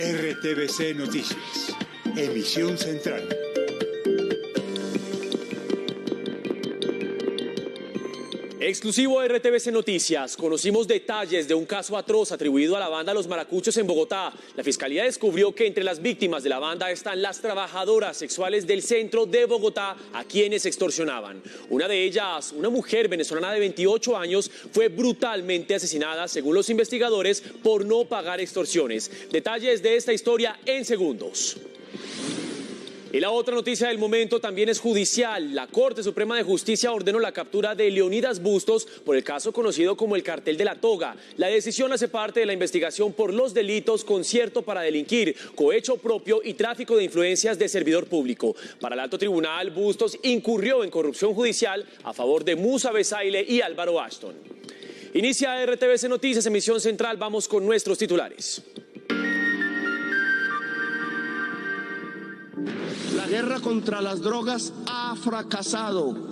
RTVC Noticias, emisión central. Exclusivo de RTVC Noticias, conocimos detalles de un caso atroz atribuido a la banda Los Maracuchos en Bogotá. La Fiscalía descubrió que entre las víctimas de la banda están las trabajadoras sexuales del centro de Bogotá a quienes extorsionaban. Una de ellas, una mujer venezolana de 28 años, fue brutalmente asesinada, según los investigadores, por no pagar extorsiones. Detalles de esta historia en segundos. Y la otra noticia del momento también es judicial. La Corte Suprema de Justicia ordenó la captura de Leonidas Bustos por el caso conocido como el Cartel de la Toga. La decisión hace parte de la investigación por los delitos concierto para delinquir, cohecho propio y tráfico de influencias de servidor público. Para el alto tribunal, Bustos incurrió en corrupción judicial a favor de Musa Besaile y Álvaro Ashton. Inicia RTVC Noticias, emisión central. Vamos con nuestros titulares. La guerra contra las drogas ha fracasado.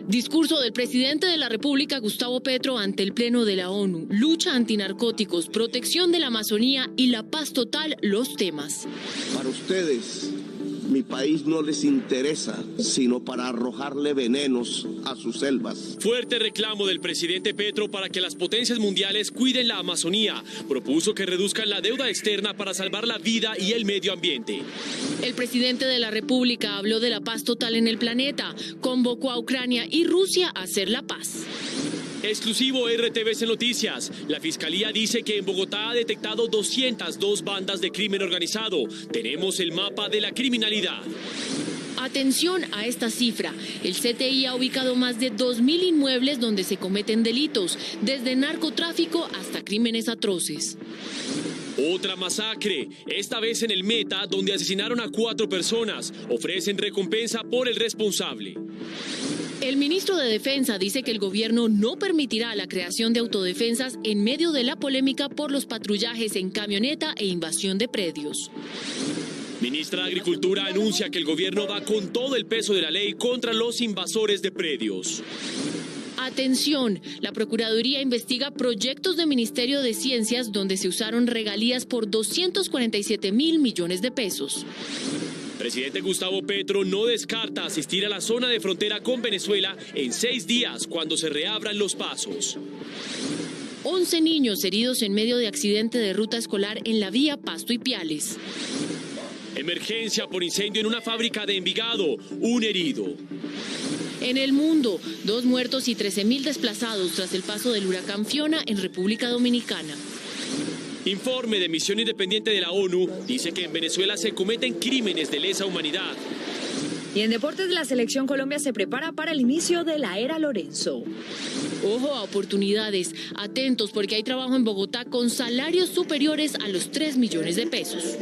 Discurso del presidente de la República, Gustavo Petro, ante el Pleno de la ONU. Lucha antinarcóticos, protección de la Amazonía y la paz total, los temas. Para ustedes, mi país no les interesa, sino para arrojarle venenos a sus selvas. Fuerte reclamo del presidente Petro para que las potencias mundiales cuiden la Amazonía. Propuso que reduzcan la deuda externa para salvar la vida y el medio ambiente. El presidente de la República habló de la paz total en el planeta. Convocó a Ucrania y Rusia a hacer la paz. Exclusivo RTVC Noticias. La Fiscalía dice que en Bogotá ha detectado 202 bandas de crimen organizado. Tenemos el mapa de la criminalidad. Atención a esta cifra. El CTI ha ubicado más de 2.000 inmuebles donde se cometen delitos, desde narcotráfico hasta crímenes atroces. Otra masacre, esta vez en el Meta, donde asesinaron a 4 personas. Ofrecen recompensa por el responsable. El ministro de Defensa dice que el gobierno no permitirá la creación de autodefensas en medio de la polémica por los patrullajes en camioneta e invasión de predios. Ministra de Agricultura anuncia que el gobierno va con todo el peso de la ley contra los invasores de predios. Atención, la Procuraduría investiga proyectos del Ministerio de Ciencias donde se usaron regalías por 247.000 millones de pesos. Presidente Gustavo Petro no descarta asistir a la zona de frontera con Venezuela en 6 días cuando se reabran los pasos. 11 niños heridos en medio de accidente de ruta escolar en la vía Pasto y Piales. Emergencia por incendio en una fábrica de Envigado, un herido. En el mundo, 2 muertos y 13.000 desplazados tras el paso del huracán Fiona en República Dominicana. Informe de Misión Independiente de la ONU dice que en Venezuela se cometen crímenes de lesa humanidad. Y en deportes, la selección Colombia se prepara para el inicio de la era Lorenzo. Ojo a oportunidades, atentos porque hay trabajo en Bogotá con salarios superiores a los 3 millones de pesos.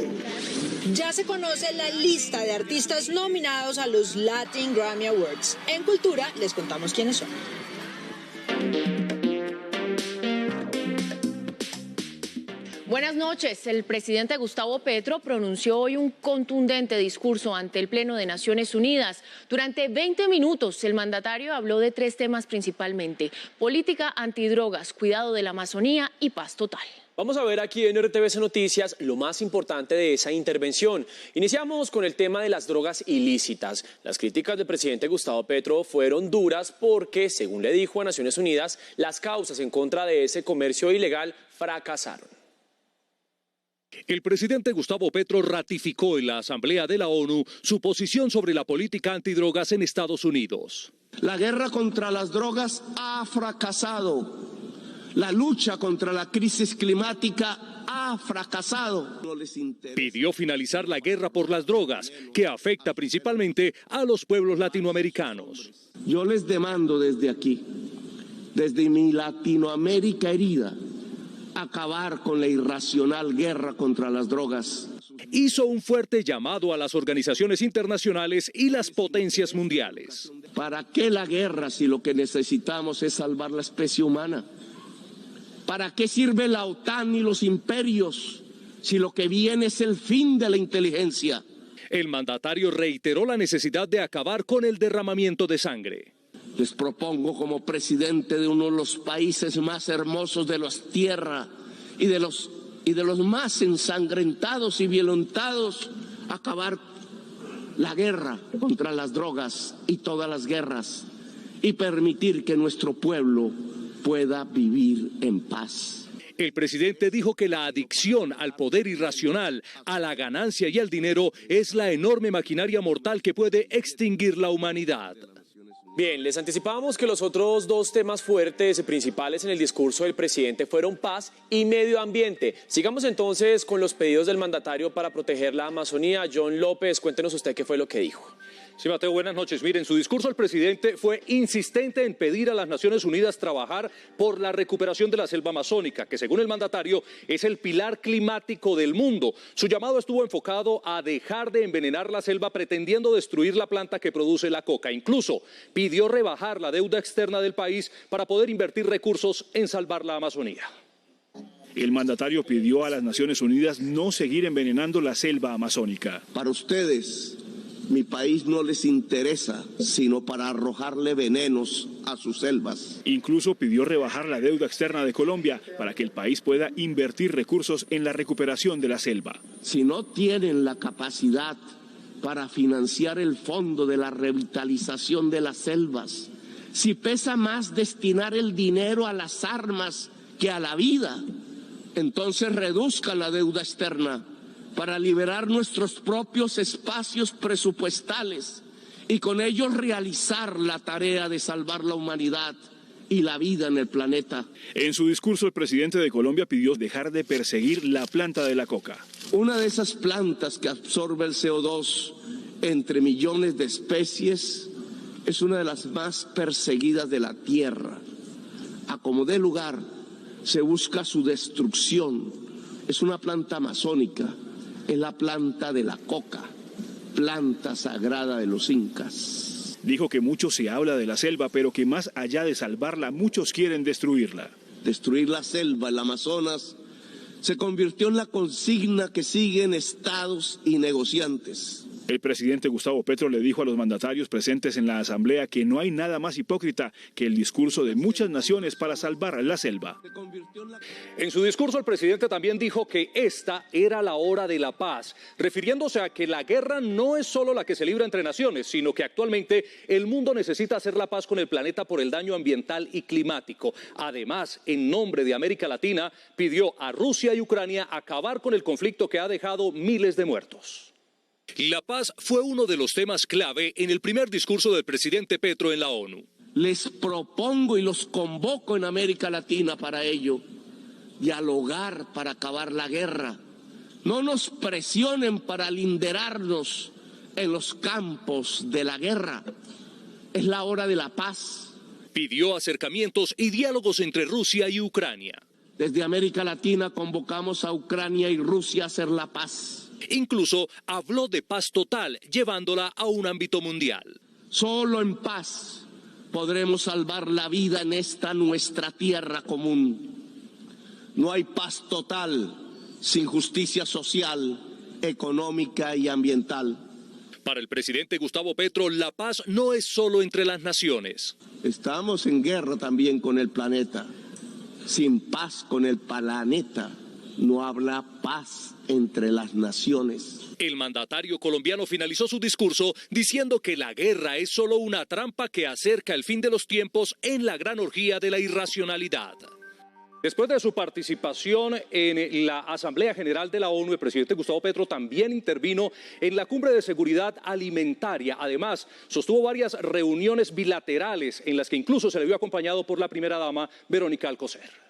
Ya se conoce la lista de artistas nominados a los Latin Grammy Awards. En Cultura les contamos quiénes son. Buenas noches. El presidente Gustavo Petro pronunció hoy un contundente discurso ante el Pleno de Naciones Unidas. Durante 20 minutos, el mandatario habló de 3 temas principalmente: política antidrogas, cuidado de la Amazonía y paz total. Vamos a ver aquí en RTVC Noticias lo más importante de esa intervención. Iniciamos con el tema de las drogas ilícitas. Las críticas del presidente Gustavo Petro fueron duras porque, según le dijo a Naciones Unidas, las causas en contra de ese comercio ilegal fracasaron. El presidente Gustavo Petro ratificó en la Asamblea de la ONU su posición sobre la política antidrogas en Estados Unidos. La guerra contra las drogas ha fracasado. La lucha contra la crisis climática ha fracasado. Pidió finalizar la guerra por las drogas, que afecta principalmente a los pueblos latinoamericanos. Yo les demando desde aquí, desde mi Latinoamérica herida, acabar con la irracional guerra contra las drogas. Hizo un fuerte llamado a las organizaciones internacionales y las potencias mundiales. ¿Para qué la guerra si lo que necesitamos es salvar la especie humana? ¿Para qué sirve la OTAN y los imperios si lo que viene es el fin de la inteligencia? El mandatario reiteró la necesidad de acabar con el derramamiento de sangre. Les propongo, como presidente de uno de los países más hermosos de la tierra y y de los más ensangrentados y violentados, acabar la guerra contra las drogas y todas las guerras y permitir que nuestro pueblo pueda vivir en paz. El presidente dijo que la adicción al poder irracional, a la ganancia y al dinero es la enorme maquinaria mortal que puede extinguir la humanidad. Bien, les anticipábamos que los otros dos temas fuertes y principales en el discurso del presidente fueron paz y medio ambiente. Sigamos entonces con los pedidos del mandatario para proteger la Amazonía. John López, cuéntenos usted qué fue lo que dijo. Sí, Mateo, buenas noches. Miren, en su discurso el presidente fue insistente en pedir a las Naciones Unidas trabajar por la recuperación de la selva amazónica, que según el mandatario es el pilar climático del mundo. Su llamado estuvo enfocado a dejar de envenenar la selva pretendiendo destruir la planta que produce la coca. Incluso pidió rebajar la deuda externa del país para poder invertir recursos en salvar la Amazonía. El mandatario pidió a las Naciones Unidas no seguir envenenando la selva amazónica. Para ustedes, mi país no les interesa, sino para arrojarle venenos a sus selvas. Incluso pidió rebajar la deuda externa de Colombia para que el país pueda invertir recursos en la recuperación de la selva. Si no tienen la capacidad para financiar el fondo de la revitalización de las selvas, si pesa más destinar el dinero a las armas que a la vida, entonces reduzcan la deuda externa para liberar nuestros propios espacios presupuestales y con ellos realizar la tarea de salvar la humanidad y la vida en el planeta. En su discurso, el presidente de Colombia pidió dejar de perseguir la planta de la coca. Una de esas plantas que absorbe el CO2 entre millones de especies es una de las más perseguidas de la tierra. A como dé lugar, se busca su destrucción. Es una planta amazónica. Es la planta de la coca, planta sagrada de los incas. Dijo que mucho se habla de la selva, pero que más allá de salvarla, muchos quieren destruirla. Destruir la selva, el Amazonas, se convirtió en la consigna que siguen estados y negociantes. El presidente Gustavo Petro le dijo a los mandatarios presentes en la asamblea que no hay nada más hipócrita que el discurso de muchas naciones para salvar la selva. En su discurso el presidente también dijo que esta era la hora de la paz, refiriéndose a que la guerra no es solo la que se libra entre naciones, sino que actualmente el mundo necesita hacer la paz con el planeta por el daño ambiental y climático. Además, en nombre de América Latina, pidió a Rusia y Ucrania acabar con el conflicto que ha dejado miles de muertos. La paz fue uno de los temas clave en el primer discurso del presidente Petro en la ONU. Les propongo y los convoco en América Latina para ello, dialogar para acabar la guerra. No nos presionen para linderarnos en los campos de la guerra. Es la hora de la paz. Pidió acercamientos y diálogos entre Rusia y Ucrania. Desde América Latina convocamos a Ucrania y Rusia a hacer la paz. Incluso habló de paz total, llevándola a un ámbito mundial. Solo en paz podremos salvar la vida en esta nuestra tierra común. No hay paz total sin justicia social, económica y ambiental. Para el presidente Gustavo Petro, la paz no es solo entre las naciones. Estamos en guerra también con el planeta. Sin paz con el planeta no habrá paz entre las naciones. El mandatario colombiano finalizó su discurso diciendo que la guerra es solo una trampa que acerca el fin de los tiempos en la gran orgía de la irracionalidad. Después de su participación en la Asamblea General de la ONU, el presidente Gustavo Petro también intervino en la Cumbre de Seguridad Alimentaria. Además, sostuvo varias reuniones bilaterales en las que incluso se le vio acompañado por la primera dama, Verónica Alcocer.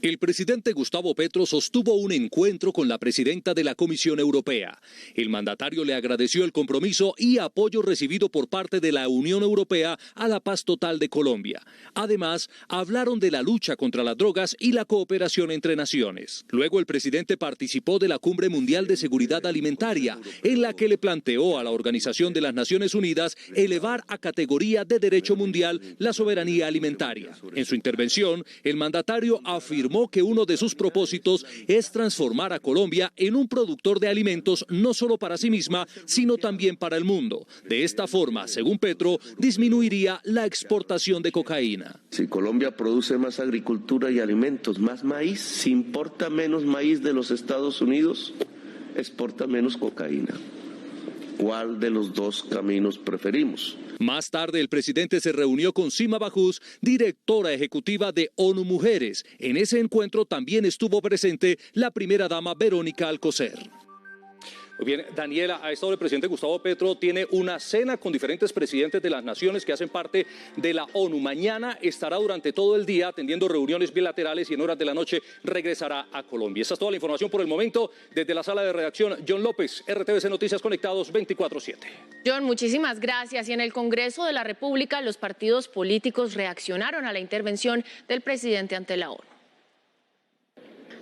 El presidente Gustavo Petro sostuvo un encuentro con la presidenta de la Comisión Europea. El mandatario le agradeció el compromiso y apoyo recibido por parte de la Unión Europea a la paz total de Colombia. Además, hablaron de la lucha contra las drogas y la cooperación entre naciones. Luego el presidente participó de la Cumbre Mundial de Seguridad Alimentaria, en la que le planteó a la Organización de las Naciones Unidas elevar a categoría de derecho mundial la soberanía alimentaria. En su intervención, el mandatario afirmó afirmó que uno de sus propósitos es transformar a Colombia en un productor de alimentos no solo para sí misma, sino también para el mundo. De esta forma, según Petro, disminuiría la exportación de cocaína. Si Colombia produce más agricultura y alimentos, más maíz, si importa menos maíz de los Estados Unidos, exporta menos cocaína. ¿Cuál de los dos caminos preferimos? Más tarde, el presidente se reunió con Sima Bajous, directora ejecutiva de ONU Mujeres. En ese encuentro también estuvo presente la primera dama Verónica Alcocer. Muy bien, Daniela, a esta hora el presidente Gustavo Petro tiene una cena con diferentes presidentes de las naciones que hacen parte de la ONU. Mañana estará durante todo el día atendiendo reuniones bilaterales y en horas de la noche regresará a Colombia. Esta es toda la información por el momento. Desde la sala de redacción, John López, RTVC Noticias Conectados 24/7. John, muchísimas gracias. Y en el Congreso de la República, los partidos políticos reaccionaron a la intervención del presidente ante la ONU.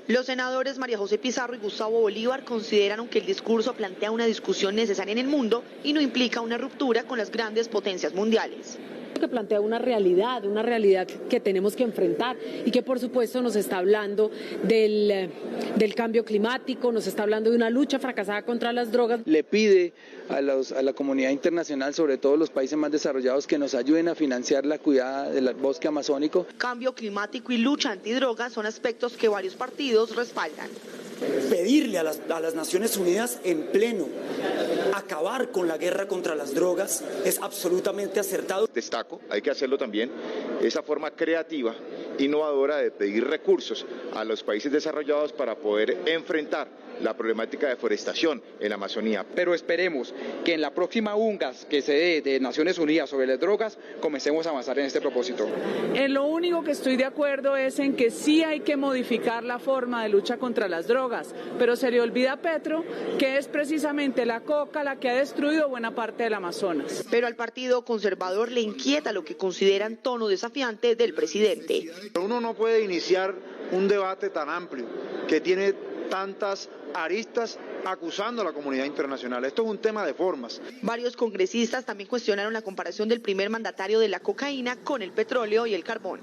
Los senadores María José Pizarro y Gustavo Bolívar consideraron que el discurso plantea una discusión necesaria en el mundo y no implica una ruptura con las grandes potencias mundiales. Que plantea una realidad que tenemos que enfrentar y que por supuesto nos está hablando del cambio climático, nos está hablando de una lucha fracasada contra las drogas. Le pide a la comunidad internacional, sobre todo los países más desarrollados, que nos ayuden a financiar la cuidada del bosque amazónico. Cambio climático y lucha antidrogas son aspectos que varios partidos respaldan. Pedirle a las Naciones Unidas en pleno acabar con la guerra contra las drogas es absolutamente acertado. Destaco, hay que hacerlo también, esa forma creativa, innovadora de pedir recursos a los países desarrollados para poder enfrentar la problemática de deforestación en la Amazonía. Pero esperemos que en la próxima UNGAS que se dé de Naciones Unidas sobre las drogas, comencemos a avanzar en este propósito. En lo único que estoy de acuerdo es en que sí hay que modificar la forma de lucha contra las drogas, pero se le olvida a Petro que es precisamente la coca la que ha destruido buena parte del Amazonas. Pero al Partido Conservador le inquieta lo que consideran tono desafiante del presidente. Uno no puede iniciar un debate tan amplio que tiene tantas aristas acusando a la comunidad internacional. Esto es un tema de formas. Varios congresistas también cuestionaron la comparación del primer mandatario de la cocaína con el petróleo y el carbón.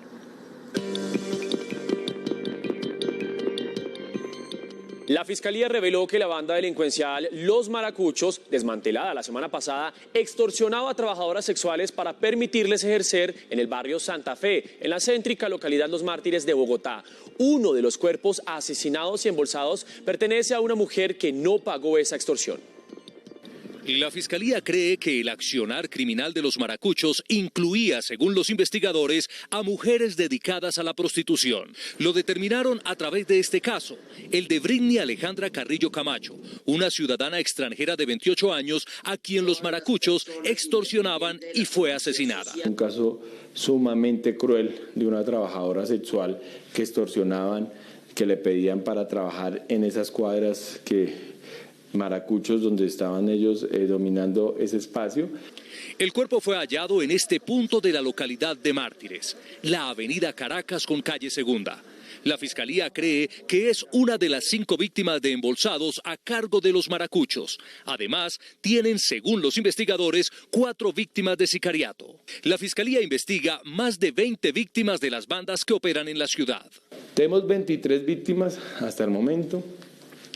La Fiscalía reveló que la banda delincuencial Los Maracuchos, desmantelada la semana pasada, extorsionaba a trabajadoras sexuales para permitirles ejercer en el barrio Santa Fe, en la céntrica localidad Los Mártires de Bogotá. Uno de los cuerpos asesinados y embolsados pertenece a una mujer que no pagó esa extorsión. La Fiscalía cree que el accionar criminal de los maracuchos incluía, según los investigadores, a mujeres dedicadas a la prostitución. Lo determinaron a través de este caso, el de Britney Alejandra Carrillo Camacho, una ciudadana extranjera de 28 años a quien los maracuchos extorsionaban y fue asesinada. Un caso sumamente cruel de una trabajadora sexual que extorsionaban, que le pedían para trabajar en esas cuadras maracuchos donde estaban ellos dominando ese espacio. El cuerpo fue hallado en este punto de la localidad de Mártires, la avenida Caracas con calle Segunda. La Fiscalía cree que es una de las 5 víctimas de embolsados a cargo de los maracuchos. Además, tienen, según los investigadores, 4 víctimas de sicariato. La Fiscalía investiga más de 20 víctimas de las bandas que operan en la ciudad. Tenemos 23 víctimas hasta el momento.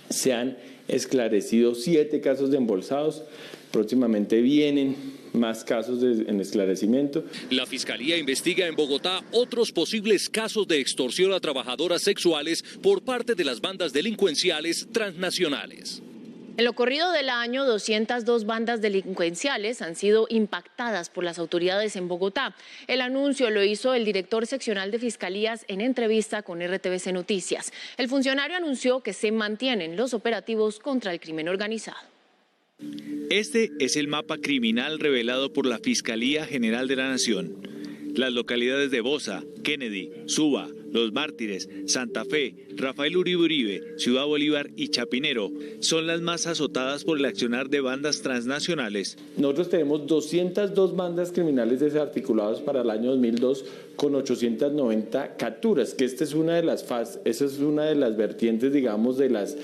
Se han esclarecido 7 casos de embolsados. Próximamente vienen más casos en esclarecimiento. La Fiscalía investiga en Bogotá otros posibles casos de extorsión a trabajadoras sexuales por parte de las bandas delincuenciales transnacionales. En lo corrido del año, 202 bandas delincuenciales han sido impactadas por las autoridades en Bogotá. El anuncio lo hizo el director seccional de Fiscalías en entrevista con RTVC Noticias. El funcionario anunció que se mantienen los operativos contra el crimen organizado. Este es el mapa criminal revelado por la Fiscalía General de la Nación. Las localidades de Bosa, Kennedy, Suba, Los Mártires, Santa Fe, Rafael Uribe Uribe, Ciudad Bolívar y Chapinero son las más azotadas por el accionar de bandas transnacionales. Nosotros tenemos 202 bandas criminales desarticuladas para el año 2002 con 890 capturas, que esta es una de las esa es una de las vertientes, digamos, de las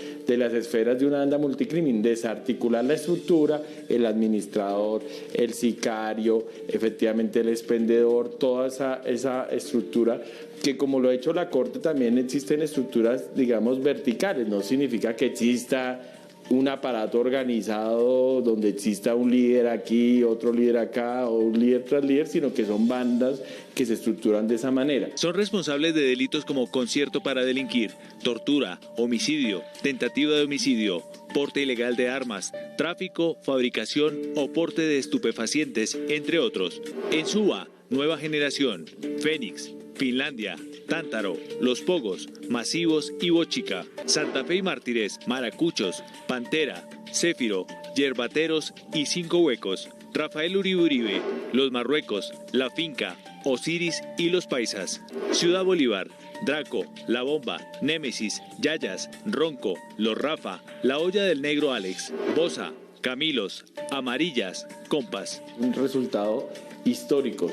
esferas de una banda multicrimen, desarticular la estructura, el administrador, el sicario, efectivamente el expendedor, toda esa estructura, que como lo ha hecho la Corte también existen estructuras, digamos, verticales. No significa que exista un aparato organizado donde exista un líder aquí, otro líder acá o un líder tras líder, sino que son bandas que se estructuran de esa manera. Son responsables de delitos como concierto para delinquir, tortura, homicidio, tentativa de homicidio, porte ilegal de armas, tráfico, fabricación o porte de estupefacientes, entre otros. En Suba, Nueva Generación, Fénix, Finlandia, Tántaro, Los Pogos, Masivos y Bochica, Santa Fe y Mártires, Maracuchos, Pantera, Céfiro, Yerbateros y Cinco Huecos, Rafael Uribe Uribe, Los Marruecos, La Finca, Osiris y Los Paisas, Ciudad Bolívar, Draco, La Bomba, Némesis, Yayas, Ronco, Los Rafa, La Olla del Negro Alex, Bosa, Camilos, Amarillas, Compas. Un resultado histórico.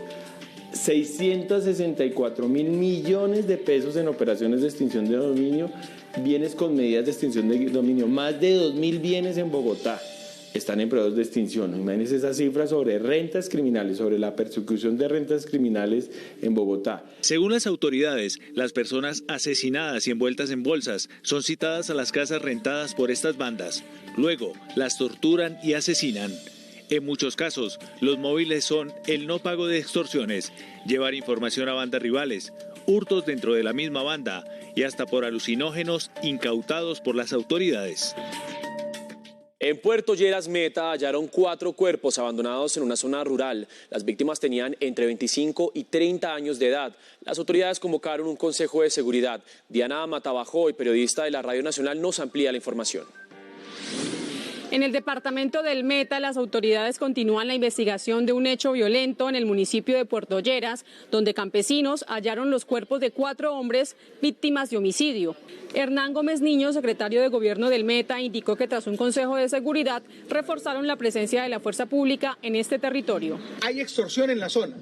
664.000 millones de pesos en operaciones de extinción de dominio, bienes con medidas de extinción de dominio, más de 2.000 bienes en Bogotá están en procesos de extinción. Imagínense esas cifras sobre rentas criminales, sobre la persecución de rentas criminales en Bogotá. Según las autoridades, las personas asesinadas y envueltas en bolsas son citadas a las casas rentadas por estas bandas. Luego, las torturan y asesinan. En muchos casos, los móviles son el no pago de extorsiones, llevar información a bandas rivales, hurtos dentro de la misma banda y hasta por alucinógenos incautados por las autoridades. En Puerto Lleras Meta hallaron 4 cuerpos abandonados en una zona rural. Las víctimas tenían entre 25 y 30 años de edad. Las autoridades convocaron un consejo de seguridad. Diana Matabajoy, periodista de la Radio Nacional, nos amplía la información. En el departamento del Meta, las autoridades continúan la investigación de un hecho violento en el municipio de Puerto Lleras, donde campesinos hallaron los cuerpos de 4 hombres víctimas de homicidio. Hernán Gómez Niño, secretario de Gobierno del Meta, indicó que tras un consejo de seguridad reforzaron la presencia de la fuerza pública en este territorio. Hay extorsión en la zona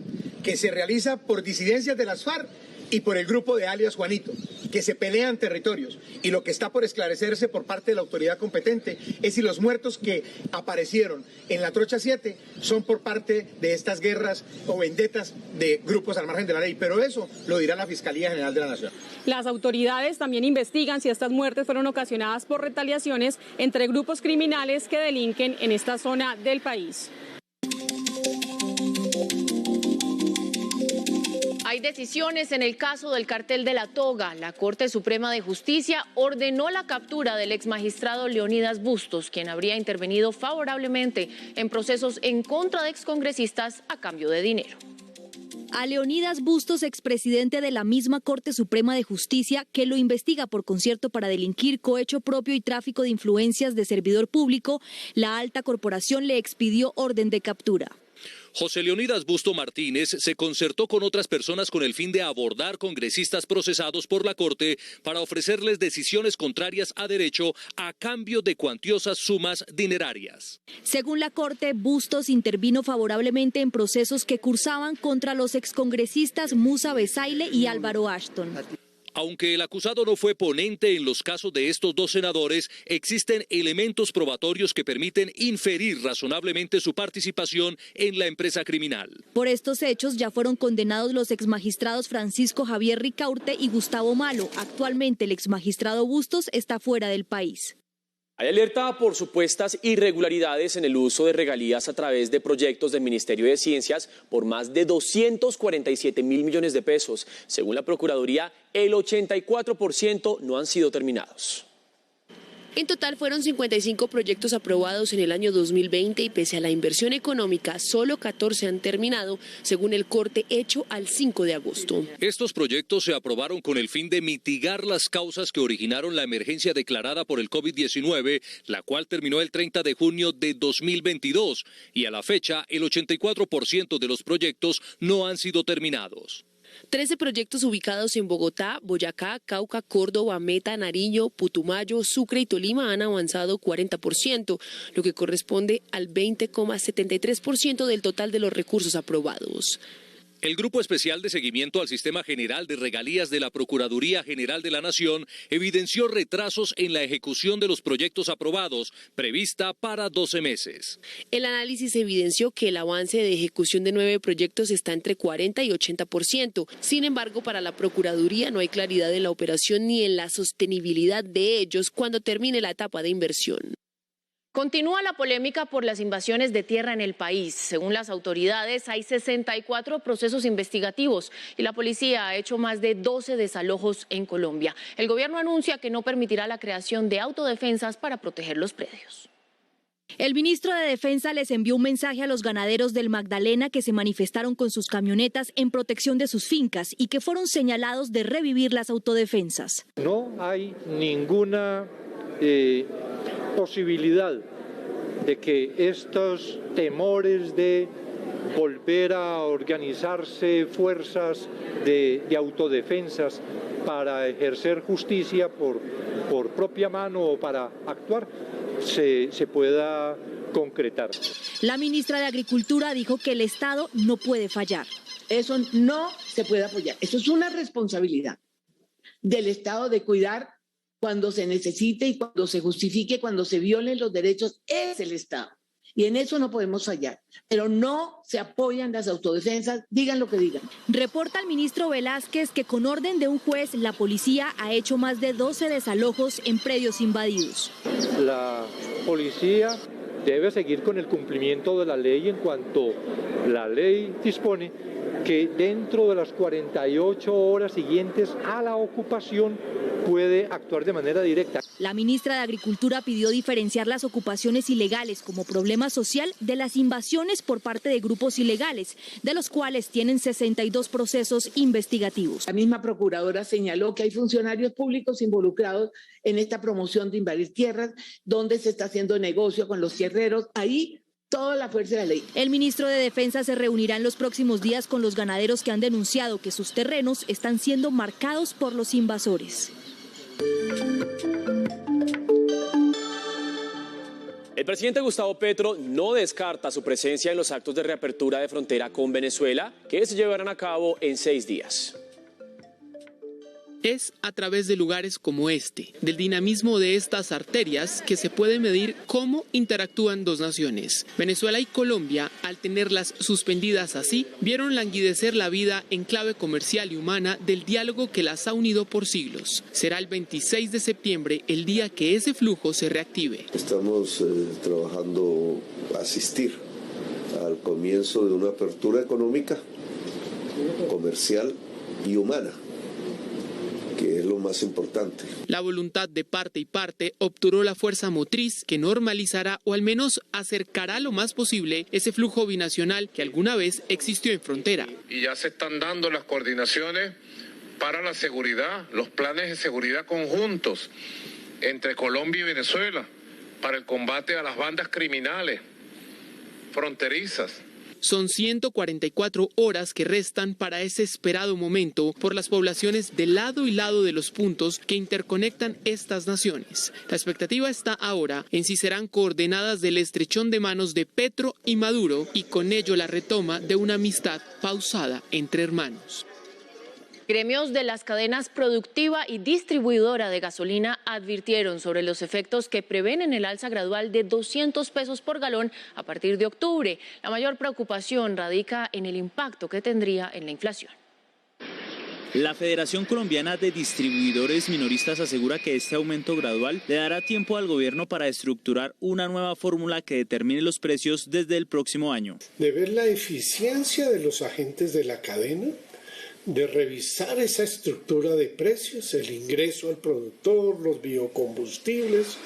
que se realiza por disidencias de las FARC y por el grupo de alias Juanito, que se pelean territorios. Y lo que está por esclarecerse por parte de la autoridad competente es si los muertos que aparecieron en la Trocha 7 son por parte de estas guerras o vendetas de grupos al margen de la ley. Pero eso lo dirá la Fiscalía General de la Nación. Las autoridades también investigan si estas muertes fueron ocasionadas por retaliaciones entre grupos criminales que delinquen en esta zona del país. Hay decisiones en el caso del cartel de La Toga. La Corte Suprema de Justicia ordenó la captura del exmagistrado Leonidas Bustos, quien habría intervenido favorablemente en procesos en contra de excongresistas a cambio de dinero. A Leonidas Bustos, expresidente de la misma Corte Suprema de Justicia, que lo investiga por concierto para delinquir, cohecho propio y tráfico de influencias de servidor público, la alta corporación le expidió orden de captura. José Leonidas Busto Martínez se concertó con otras personas con el fin de abordar congresistas procesados por la Corte para ofrecerles decisiones contrarias a derecho a cambio de cuantiosas sumas dinerarias. Según la Corte, Bustos intervino favorablemente en procesos que cursaban contra los excongresistas Musa Besaile y Álvaro Ashton. Aunque el acusado no fue ponente en los casos de estos 2 senadores, existen elementos probatorios que permiten inferir razonablemente su participación en la empresa criminal. Por estos hechos ya fueron condenados los exmagistrados Francisco Javier Ricaurte y Gustavo Malo. Actualmente el exmagistrado Bustos está fuera del país. Hay alerta por supuestas irregularidades en el uso de regalías a través de proyectos del Ministerio de Ciencias por más de 247.000 millones de pesos. Según la Procuraduría, el 84% no han sido terminados. En total fueron 55 proyectos aprobados en el año 2020 y pese a la inversión económica, solo 14 han terminado, según el corte hecho al 5 de agosto. Estos proyectos se aprobaron con el fin de mitigar las causas que originaron la emergencia declarada por el COVID-19, la cual terminó el 30 de junio de 2022, y a la fecha el 84% de los proyectos no han sido terminados. 13 proyectos ubicados en Bogotá, Boyacá, Cauca, Córdoba, Meta, Nariño, Putumayo, Sucre y Tolima han avanzado 40%, lo que corresponde al 20,73% del total de los recursos aprobados. El Grupo Especial de Seguimiento al Sistema General de Regalías de la Procuraduría General de la Nación evidenció retrasos en la ejecución de los proyectos aprobados, prevista para 12 meses. El análisis evidenció que el avance de ejecución de 9 proyectos está entre 40 y 80%. Sin embargo, para la Procuraduría no hay claridad en la operación ni en la sostenibilidad de ellos cuando termine la etapa de inversión. Continúa la polémica por las invasiones de tierra en el país. Según las autoridades, hay 64 procesos investigativos y la policía ha hecho más de 12 desalojos en Colombia. El gobierno anuncia que no permitirá la creación de autodefensas para proteger los predios. El ministro de Defensa les envió un mensaje a los ganaderos del Magdalena que se manifestaron con sus camionetas en protección de sus fincas y que fueron señalados de revivir las autodefensas. No hay ninguna posibilidad de que estos temores de volver a organizarse fuerzas de autodefensas para ejercer justicia por propia mano o para actuar se pueda concretar. La ministra de Agricultura dijo que el Estado no puede fallar. Eso no se puede apoyar. Eso es una responsabilidad del Estado de cuidar cuando se necesite y cuando se justifique, cuando se violen los derechos, es el Estado. Y en eso no podemos fallar. Pero no se apoyan las autodefensas, digan lo que digan. Reporta el ministro Velázquez que con orden de un juez, la policía ha hecho más de 12 desalojos en predios invadidos. La policía debe seguir con el cumplimiento de la ley en cuanto la ley dispone que dentro de las 48 horas siguientes a la ocupación puede actuar de manera directa. La ministra de Agricultura pidió diferenciar las ocupaciones ilegales como problema social de las invasiones por parte de grupos ilegales, de los cuales tienen 62 procesos investigativos. La misma procuradora señaló que hay funcionarios públicos involucrados en esta promoción de invadir tierras, donde se está haciendo negocio con los tierreros. Ahí toda la fuerza de la ley. El ministro de Defensa se reunirá en los próximos días con los ganaderos que han denunciado que sus terrenos están siendo marcados por los invasores. El presidente Gustavo Petro no descarta su presencia en los actos de reapertura de frontera con Venezuela, que se llevarán a cabo en 6 días. Es a través de lugares como este, del dinamismo de estas arterias, que se puede medir cómo interactúan dos naciones. Venezuela y Colombia, al tenerlas suspendidas así, vieron languidecer la vida en clave comercial y humana del diálogo que las ha unido por siglos. Será el 26 de septiembre el día que ese flujo se reactive. Estamos trabajando a asistir al comienzo de una apertura económica, comercial y humana, que es lo más importante. La voluntad de parte y parte obturó la fuerza motriz que normalizará o al menos acercará lo más posible ese flujo binacional que alguna vez existió en frontera. Y ya se están dando las coordinaciones para la seguridad, los planes de seguridad conjuntos entre Colombia y Venezuela para el combate a las bandas criminales fronterizas. Son 144 horas que restan para ese esperado momento por las poblaciones de lado y lado de los puntos que interconectan estas naciones. La expectativa está ahora en si serán coordenadas del estrechón de manos de Petro y Maduro y con ello la retoma de una amistad pausada entre hermanos. Gremios de las cadenas productiva y distribuidora de gasolina advirtieron sobre los efectos que prevén en el alza gradual de 200 pesos por galón a partir de octubre. La mayor preocupación radica en el impacto que tendría en la inflación. La Federación Colombiana de Distribuidores Minoristas asegura que este aumento gradual le dará tiempo al gobierno para estructurar una nueva fórmula que determine los precios desde el próximo año. De ver la eficiencia de los agentes de la cadena, de revisar esa estructura de precios, el ingreso al productor, los biocombustibles,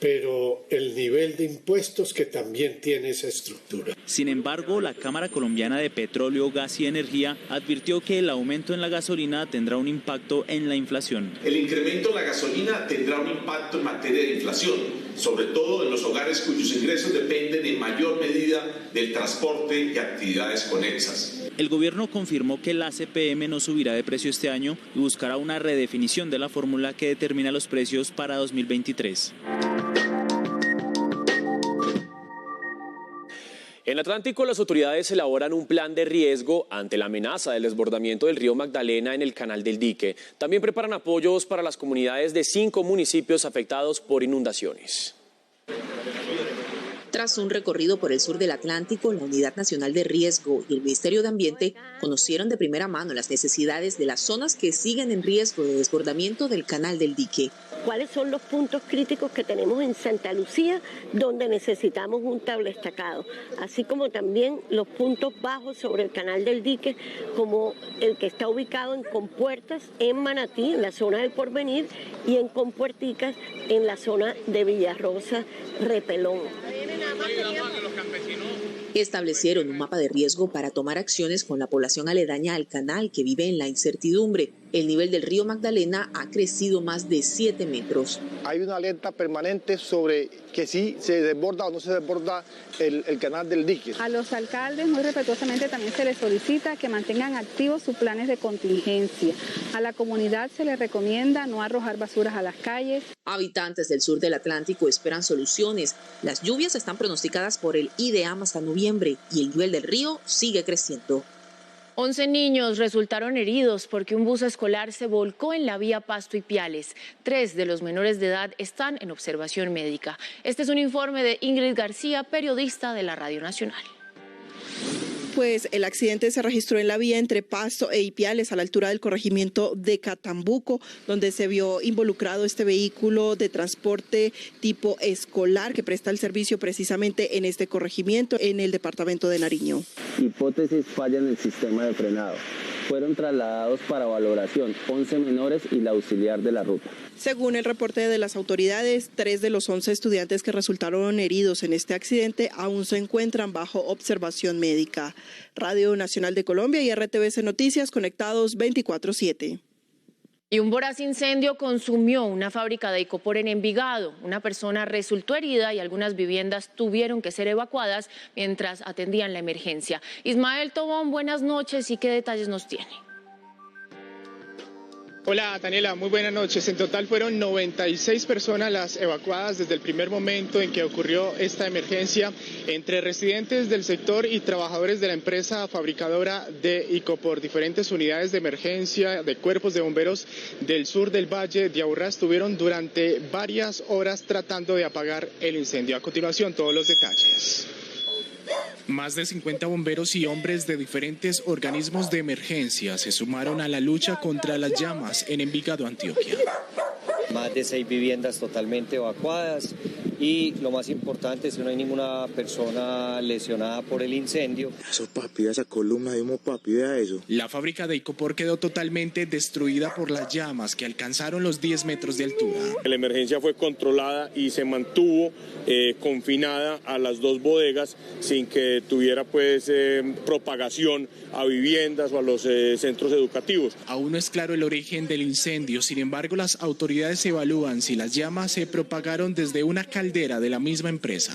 pero el nivel de impuestos que también tiene esa estructura. Sin embargo, la Cámara Colombiana de Petróleo, Gas y Energía advirtió que el aumento en la gasolina tendrá un impacto en la inflación. El incremento en la gasolina tendrá un impacto en materia de inflación, sobre todo en los hogares cuyos ingresos dependen en mayor medida del transporte y actividades conexas. El gobierno confirmó que la CPM no subirá de precio este año y buscará una redefinición de la fórmula que determina los precios para 2023. En el Atlántico, las autoridades elaboran un plan de riesgo ante la amenaza del desbordamiento del río Magdalena en el Canal del Dique. También preparan apoyos para las comunidades de 5 municipios afectados por inundaciones. Tras un recorrido por el sur del Atlántico, la Unidad Nacional de Riesgo y el Ministerio de Ambiente conocieron de primera mano las necesidades de las zonas que siguen en riesgo de desbordamiento del Canal del Dique. ¿Cuáles son los puntos críticos que tenemos en Santa Lucía donde necesitamos un tablaestacado? Así como también los puntos bajos sobre el Canal del Dique, como el que está ubicado en Compuertas, en Manatí, en la zona del Porvenir, y en Compuerticas, en la zona de Villarrosa, Repelón. Establecieron un mapa de riesgo para tomar acciones con la población aledaña al canal que vive en la incertidumbre. El nivel del río Magdalena ha crecido más de 7 metros. Hay una alerta permanente sobre que si se desborda o no se desborda el canal del dique. A los alcaldes muy respetuosamente también se les solicita que mantengan activos sus planes de contingencia. A la comunidad se les recomienda no arrojar basuras a las calles. Habitantes del sur del Atlántico esperan soluciones. Las lluvias están pronosticadas por el IDEAM hasta noviembre y el nivel del río sigue creciendo. 11 niños resultaron heridos porque un bus escolar se volcó en la vía Pasto y Piales. 3 de los menores de edad están en observación médica. Este es un informe de Ingrid García, periodista de la Radio Nacional. Pues el accidente se registró en la vía entre Pasto e Ipiales, a la altura del corregimiento de Catambuco, donde se vio involucrado este vehículo de transporte tipo escolar que presta el servicio precisamente en este corregimiento, en el departamento de Nariño. Hipótesis: falla en el sistema de frenado. Fueron trasladados para valoración 11 menores y la auxiliar de la ruta. Según el reporte de las autoridades, 3 de los 11 estudiantes que resultaron heridos en este accidente aún se encuentran bajo observación médica. Radio Nacional de Colombia y RTVC Noticias, conectados 24/7. Y un voraz incendio consumió una fábrica de icopor en Envigado. Una persona resultó herida y algunas viviendas tuvieron que ser evacuadas mientras atendían la emergencia. Ismael Tobón, buenas noches, ¿y qué detalles nos tiene? Hola Daniela, muy buenas noches. En total fueron 96 personas las evacuadas desde el primer momento en que ocurrió esta emergencia entre residentes del sector y trabajadores de la empresa fabricadora de icopor. Diferentes unidades de emergencia de cuerpos de bomberos del sur del Valle de Aburrá estuvieron durante varias horas tratando de apagar el incendio. A continuación, todos los detalles. Más de 50 bomberos y hombres de diferentes organismos de emergencia se sumaron a la lucha contra las llamas en Envigado, Antioquia. Más de 6 viviendas totalmente evacuadas y lo más importante es que no hay ninguna persona lesionada por el incendio. Eso papi, esa columna, vimos papi, vea eso. La fábrica de icopor quedó totalmente destruida por las llamas que alcanzaron los 10 metros de altura. La emergencia fue controlada y se mantuvo confinada a las 2 bodegas sin que tuviera pues propagación a viviendas o a los centros educativos. Aún no es claro el origen del incendio, sin embargo las autoridades evalúan si las llamas se propagaron desde una caldera de la misma empresa.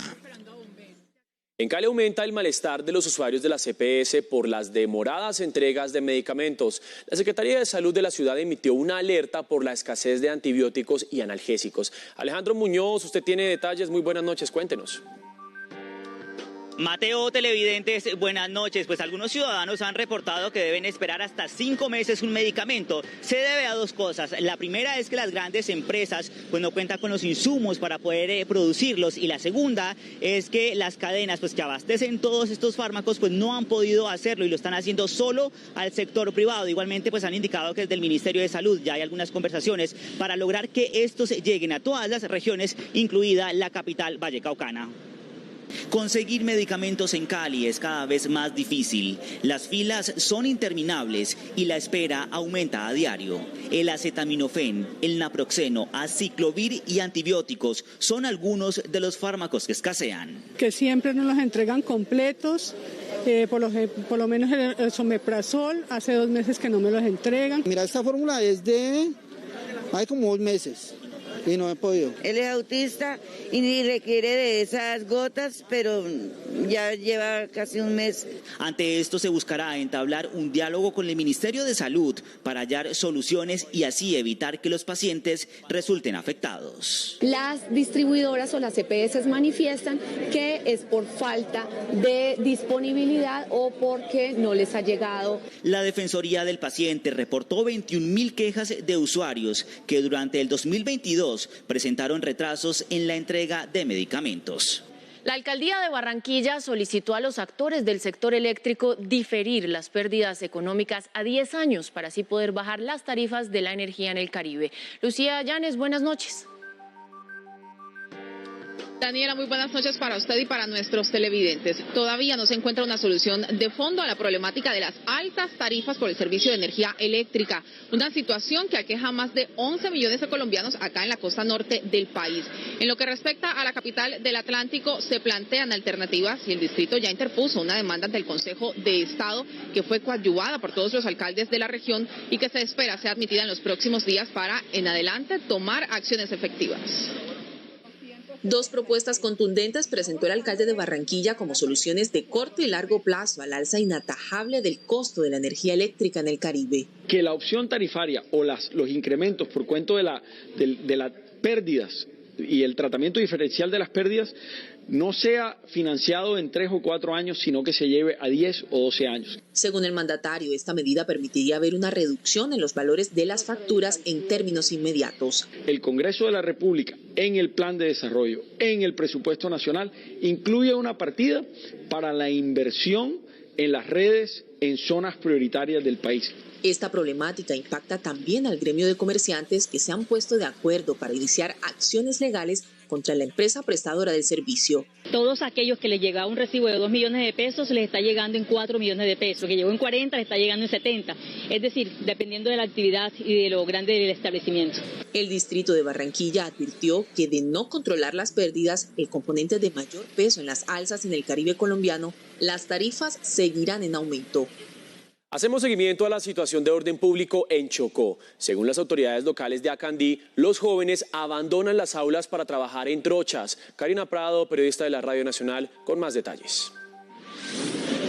En Cali aumenta el malestar de los usuarios de la CPS por las demoradas entregas de medicamentos. La Secretaría de Salud de la ciudad emitió una alerta por la escasez de antibióticos y analgésicos. Alejandro Muñoz, usted tiene detalles. Muy buenas noches, cuéntenos. Mateo, televidentes, buenas noches. Pues algunos ciudadanos han reportado que deben esperar hasta 5 meses un medicamento. Se debe a 2 cosas. La primera es que las grandes empresas pues no cuentan con los insumos para poder producirlos, y la segunda es que las cadenas pues que abastecen todos estos fármacos pues no han podido hacerlo y lo están haciendo solo al sector privado. Igualmente pues han indicado que desde el Ministerio de Salud ya hay algunas conversaciones para lograr que estos lleguen a todas las regiones, incluida la capital vallecaucana. Conseguir medicamentos en Cali es cada vez más difícil. Las filas son interminables y la espera aumenta a diario. El acetaminofén, el naproxeno, aciclovir y antibióticos son algunos de los fármacos que escasean. Que siempre nos los entregan completos. Por lo menos el someprazol, hace 2 meses que no me los entregan. Mira, esta fórmula es de... hay como 2 meses. y no he podido. Él es autista y requiere de esas gotas, pero ya lleva casi un mes. Ante esto se buscará entablar un diálogo con el Ministerio de Salud para hallar soluciones y así evitar que los pacientes resulten afectados. Las distribuidoras o las EPS manifiestan que es por falta de disponibilidad o porque no les ha llegado. La Defensoría del Paciente reportó 21.000 quejas de usuarios que durante el 2022 presentaron retrasos en la entrega de medicamentos. La alcaldía de Barranquilla solicitó a los actores del sector eléctrico diferir las pérdidas económicas a 10 años para así poder bajar las tarifas de la energía en el Caribe. Lucía Llanes, buenas noches. Daniela, muy buenas noches para usted y para nuestros televidentes. Todavía no se encuentra una solución de fondo a la problemática de las altas tarifas por el servicio de energía eléctrica, una situación que aqueja a más de 11 millones de colombianos acá en la costa norte del país. En lo que respecta a la capital del Atlántico, se plantean alternativas y el distrito ya interpuso una demanda ante el Consejo de Estado que fue coadyuvada por todos los alcaldes de la región y que se espera sea admitida en los próximos días para, en adelante, tomar acciones efectivas. Dos propuestas contundentes presentó el alcalde de Barranquilla como soluciones de corto y largo plazo al alza inatajable del costo de la energía eléctrica en el Caribe. Que la opción tarifaria o los incrementos por cuento de las pérdidas y el tratamiento diferencial de las pérdidas no sea financiado en 3 o 4 años, sino que se lleve a 10 o 12 años. Según el mandatario, esta medida permitiría ver una reducción en los valores de las facturas en términos inmediatos. El Congreso de la República, en el Plan de Desarrollo, en el presupuesto nacional, incluye una partida para la inversión en las redes en zonas prioritarias del país. Esta problemática impacta también al gremio de comerciantes que se han puesto de acuerdo para iniciar acciones legales contra la empresa prestadora del servicio. Todos aquellos que les llega un recibo de 2 millones de pesos les está llegando en 4 millones de pesos, que llegó en 40 les está llegando en 70, es decir, dependiendo de la actividad y de lo grande del establecimiento. El distrito de Barranquilla advirtió que de no controlar las pérdidas, el componente de mayor peso en las alzas en el Caribe colombiano, las tarifas seguirán en aumento. Hacemos seguimiento a la situación de orden público en Chocó. Según las autoridades locales de Acandí, los jóvenes abandonan las aulas para trabajar en trochas. Karina Prado, periodista de la Radio Nacional, con más detalles.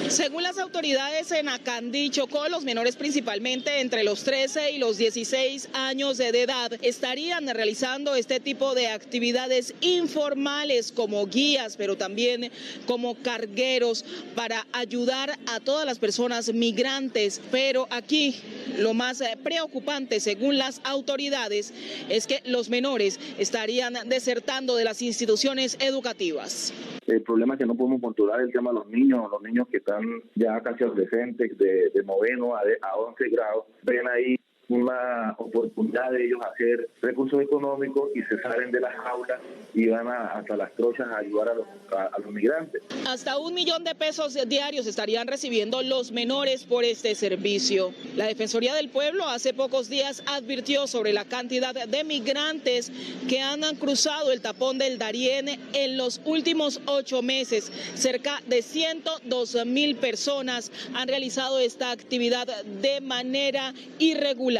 Según las autoridades en Acandí, Chocó, los menores principalmente entre los 13 y los 16 años de edad estarían realizando este tipo de actividades informales como guías, pero también como cargueros para ayudar a todas las personas migrantes. Pero aquí lo más preocupante, según las autoridades, es que los menores estarían desertando de las instituciones educativas. El problema es que no podemos controlar el tema de los niños que están ya casi adolescentes de 9º a 11 grados, ven ahí una oportunidad de ellos hacer recursos económicos y se salen de las aulas y van hasta las trochas a ayudar a los migrantes. Hasta $1 millón de pesos diarios estarían recibiendo los menores por este servicio. La Defensoría del Pueblo hace pocos días advirtió sobre la cantidad de migrantes que han cruzado el tapón del Darién en los últimos 8 meses. Cerca de 102.000 personas han realizado esta actividad de manera irregular.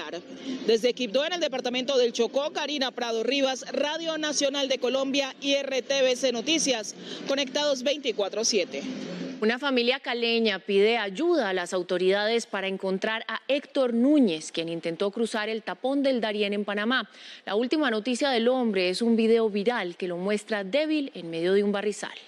Desde Quibdó, en el departamento del Chocó, Karina Prado Rivas, Radio Nacional de Colombia y RTVC Noticias, conectados 24/7. Una familia caleña pide ayuda a las autoridades para encontrar a Héctor Núñez, quien intentó cruzar el tapón del Darién en Panamá. La última noticia del hombre es un video viral que lo muestra débil en medio de un barrizal.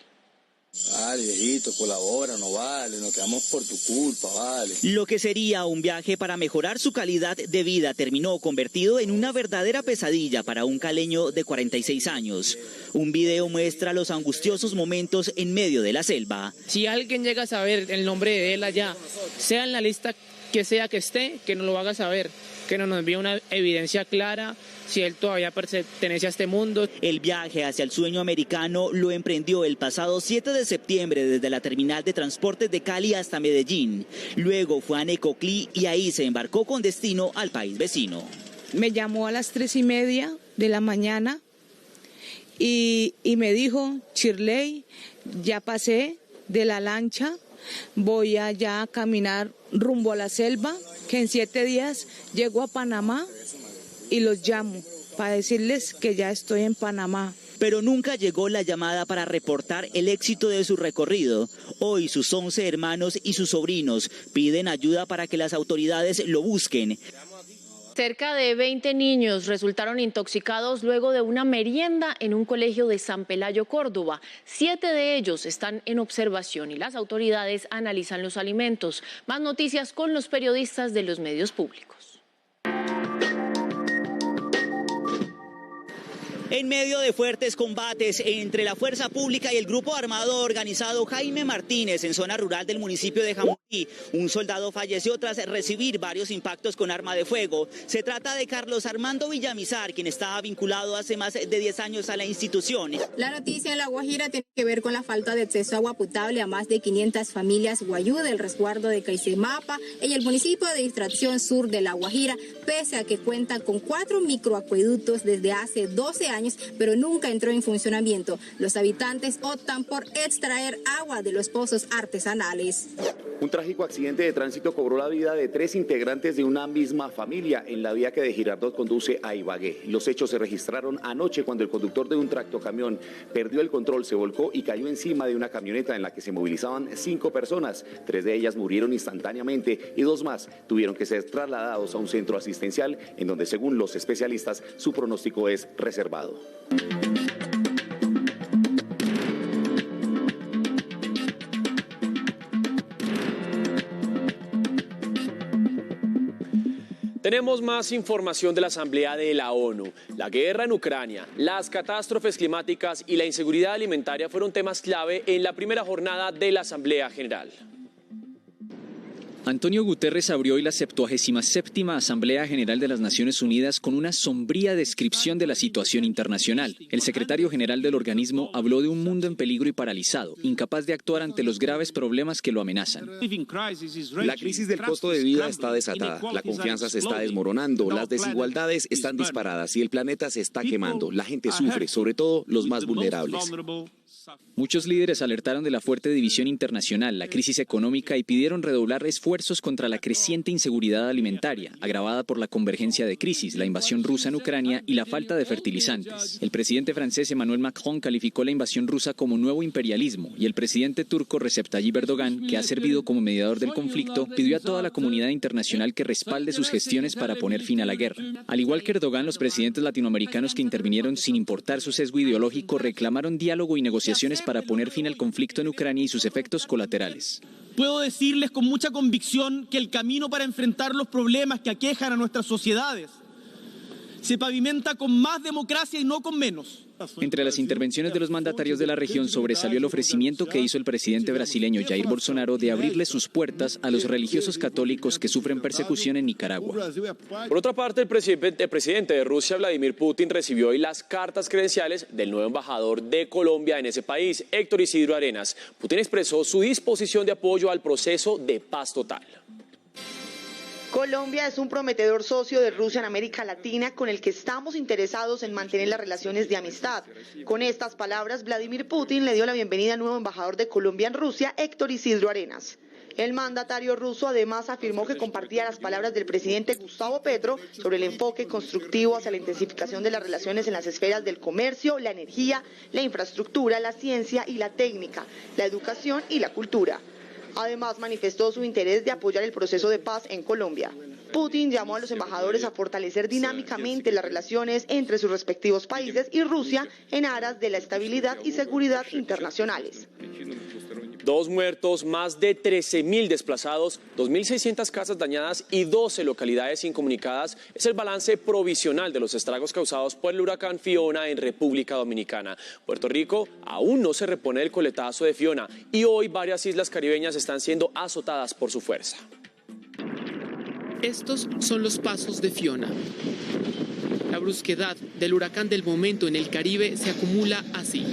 Vale, viejito, colabora, no vale, nos quedamos por tu culpa, vale. Lo que sería un viaje para mejorar su calidad de vida terminó convertido en una verdadera pesadilla para un caleño de 46 años. Un video muestra los angustiosos momentos en medio de la selva. Si alguien llega a saber el nombre de él allá, sea en la lista que sea que esté, que nos lo haga saber, que nos envíe una evidencia clara si él todavía pertenece a este mundo. El viaje hacia el sueño americano lo emprendió el pasado 7 de septiembre desde la terminal de transportes de Cali hasta Medellín. Luego fue a Necoclí y ahí se embarcó con destino al país vecino. Me llamó a las 3:30 de la mañana y me dijo: Shirley, ya pasé de la lancha, voy allá a caminar rumbo a la selva, que en 7 días llego a Panamá y los llamo. para decirles que ya estoy en Panamá. Pero nunca llegó la llamada para reportar el éxito de su recorrido. Hoy sus 11 hermanos y sus sobrinos piden ayuda para que las autoridades lo busquen. Cerca de 20 niños resultaron intoxicados luego de una merienda en un colegio de San Pelayo, Córdoba. 7 de ellos están en observación y las autoridades analizan los alimentos. Más noticias con los periodistas de los medios públicos. En medio de fuertes combates entre la fuerza pública y el grupo armado organizado Jaime Martínez en zona rural del municipio de Jamundí, un soldado falleció tras recibir varios impactos con arma de fuego. Se trata de Carlos Armando Villamizar, quien estaba vinculado hace más de 10 años a la institución. La noticia en La Guajira tiene que ver con la falta de acceso a agua potable a más de 500 familias guayú del resguardo de Caicemapa en el municipio de Distracción Sur de La Guajira, pese a que cuentan con 4 microacueductos desde hace 12 años, pero nunca entró en funcionamiento. Los habitantes optan por extraer agua de los pozos artesanales. Un trágico accidente de tránsito cobró la vida de 3 integrantes de una misma familia en la vía que de Girardot conduce a Ibagué. Los hechos se registraron anoche cuando el conductor de un tractocamión perdió el control, se volcó y cayó encima de una camioneta en la que se movilizaban 5 personas. 3 de ellas murieron instantáneamente y 2 más tuvieron que ser trasladados a un centro asistencial en donde, según los especialistas, su pronóstico es reservado. Tenemos más información de la Asamblea de la ONU. La guerra en Ucrania, las catástrofes climáticas y la inseguridad alimentaria fueron temas clave en la primera jornada de la Asamblea General. Antonio Guterres abrió hoy la 77ª Asamblea General de las Naciones Unidas con una sombría descripción de la situación internacional. El secretario general del organismo habló de un mundo en peligro y paralizado, incapaz de actuar ante los graves problemas que lo amenazan. La crisis del costo de vida está desatada, la confianza se está desmoronando, las desigualdades están disparadas y el planeta se está quemando. La gente sufre, sobre todo los más vulnerables. Muchos líderes alertaron de la fuerte división internacional, la crisis económica y pidieron redoblar esfuerzos contra la creciente inseguridad alimentaria, agravada por la convergencia de crisis, la invasión rusa en Ucrania y la falta de fertilizantes. El presidente francés Emmanuel Macron calificó la invasión rusa como nuevo imperialismo y el presidente turco Recep Tayyip Erdogan, que ha servido como mediador del conflicto, pidió a toda la comunidad internacional que respalde sus gestiones para poner fin a la guerra. Al igual que Erdogan, los presidentes latinoamericanos que intervinieron sin importar su sesgo ideológico reclamaron diálogo y negociaciones para poner fin al conflicto en Ucrania y sus efectos colaterales. Puedo decirles con mucha convicción que el camino para enfrentar los problemas que aquejan a nuestras sociedades se pavimenta con más democracia y no con menos. Entre las intervenciones de los mandatarios de la región sobresalió el ofrecimiento que hizo el presidente brasileño Jair Bolsonaro de abrirle sus puertas a los religiosos católicos que sufren persecución en Nicaragua. Por otra parte, el presidente de Rusia, Vladimir Putin, recibió hoy las cartas credenciales del nuevo embajador de Colombia en ese país, Héctor Isidro Arenas. Putin expresó su disposición de apoyo al proceso de paz total. Colombia es un prometedor socio de Rusia en América Latina con el que estamos interesados en mantener las relaciones de amistad. Con estas palabras, Vladimir Putin le dio la bienvenida al nuevo embajador de Colombia en Rusia, Héctor Isidro Arenas. El mandatario ruso además afirmó que compartía las palabras del presidente Gustavo Petro sobre el enfoque constructivo hacia la intensificación de las relaciones en las esferas del comercio, la energía, la infraestructura, la ciencia y la técnica, la educación y la cultura. Además, manifestó su interés de apoyar el proceso de paz en Colombia. Putin llamó a los embajadores a fortalecer dinámicamente las relaciones entre sus respectivos países y Rusia en aras de la estabilidad y seguridad internacionales. 2 muertos, más de 13.000 desplazados, 2.600 casas dañadas y 12 localidades incomunicadas es el balance provisional de los estragos causados por el huracán Fiona en República Dominicana. Puerto Rico aún no se repone del coletazo de Fiona y hoy varias islas caribeñas están siendo azotadas por su fuerza. Estos son los pasos de Fiona. La brusquedad del huracán del momento en el Caribe se acumula así.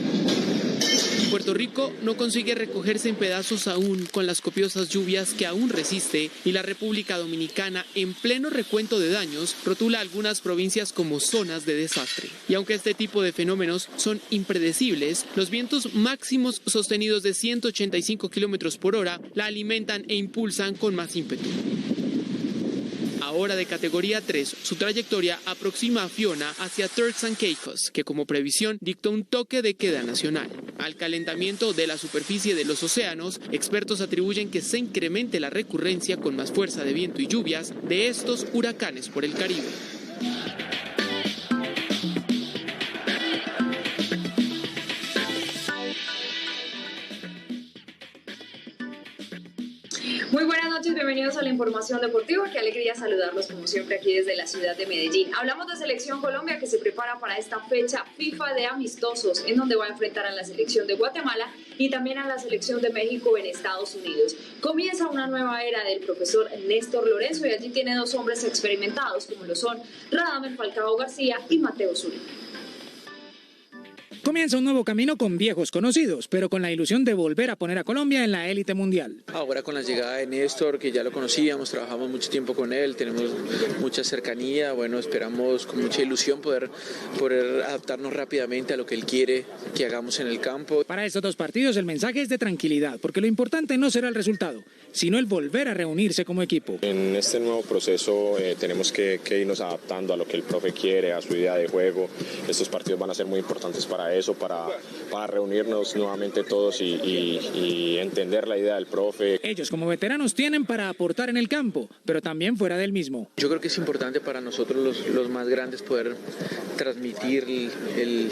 Puerto Rico no consigue recogerse en pedazos aún con las copiosas lluvias que aún resiste y la República Dominicana, en pleno recuento de daños, rotula algunas provincias como zonas de desastre. Y aunque este tipo de fenómenos son impredecibles, los vientos máximos sostenidos de 185 km/h la alimentan e impulsan con más ímpetu. ahora de categoría 3. Su trayectoria aproxima a Fiona hacia Turks and Caicos, que como previsión dictó un toque de queda nacional. Al calentamiento de la superficie de los océanos, expertos atribuyen que se incremente la recurrencia con más fuerza de viento y lluvias de estos huracanes por el Caribe. Muy buenas noches, bienvenidos a la información deportiva. Qué alegría saludarlos como siempre aquí desde la ciudad de Medellín. Hablamos de Selección Colombia que se prepara para esta fecha FIFA de amistosos en donde va a enfrentar a la selección de Guatemala y también a la selección de México en Estados Unidos. Comienza una nueva era del profesor Néstor Lorenzo y allí tiene dos hombres experimentados como lo son Radamel Falcao García y Mateo Zuribe. Comienza un nuevo camino con viejos conocidos, pero con la ilusión de volver a poner a Colombia en la élite mundial. Ahora con la llegada de Néstor, que ya lo conocíamos, trabajamos mucho tiempo con él, tenemos mucha cercanía, bueno, esperamos con mucha ilusión poder adaptarnos rápidamente a lo que él quiere que hagamos en el campo. Para estos dos partidos el mensaje es de tranquilidad, porque lo importante no será el resultado, sino el volver a reunirse como equipo. En este nuevo proceso tenemos que irnos adaptando a lo que el profe quiere, a su idea de juego. Estos partidos van a ser muy importantes para eso, para reunirnos nuevamente todos y entender la idea del profe. Ellos como veteranos tienen para aportar en el campo, pero también fuera del mismo. Yo creo que es importante para nosotros los más grandes poder transmitir el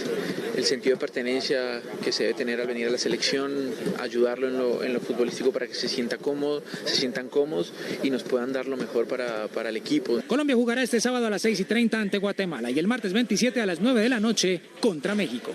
sentido de pertenencia que se debe tener al venir a la selección, ayudarlo en lo futbolístico para que se sientan cómodos y nos puedan dar lo mejor para el equipo. Colombia jugará este sábado a las 6:30 ante Guatemala y el martes 27 a las 9 de la noche contra México.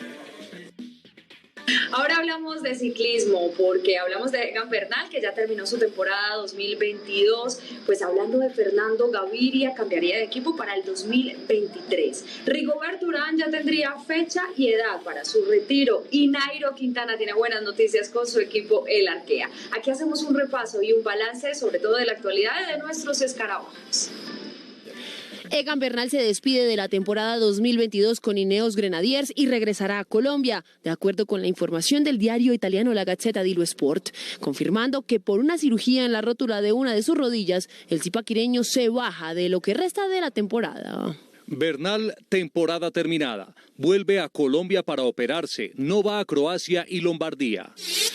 Ahora hablamos de ciclismo, porque hablamos de Egan Bernal, que ya terminó su temporada 2022. Pues hablando de Fernando Gaviria, cambiaría de equipo para el 2023. Rigoberto Urán ya tendría fecha y edad para su retiro. Y Nairo Quintana tiene buenas noticias con su equipo, el Arkea. Aquí hacemos un repaso y un balance, sobre todo de la actualidad de nuestros escarabajos. Egan Bernal se despide de la temporada 2022 con Ineos Grenadiers y regresará a Colombia, de acuerdo con la información del diario italiano La Gazzetta dello Sport, confirmando que por una cirugía en la rótula de una de sus rodillas, el zipaquireño se baja de lo que resta de la temporada. Bernal, temporada terminada. Vuelve a Colombia para operarse. No va a Croacia y Lombardía.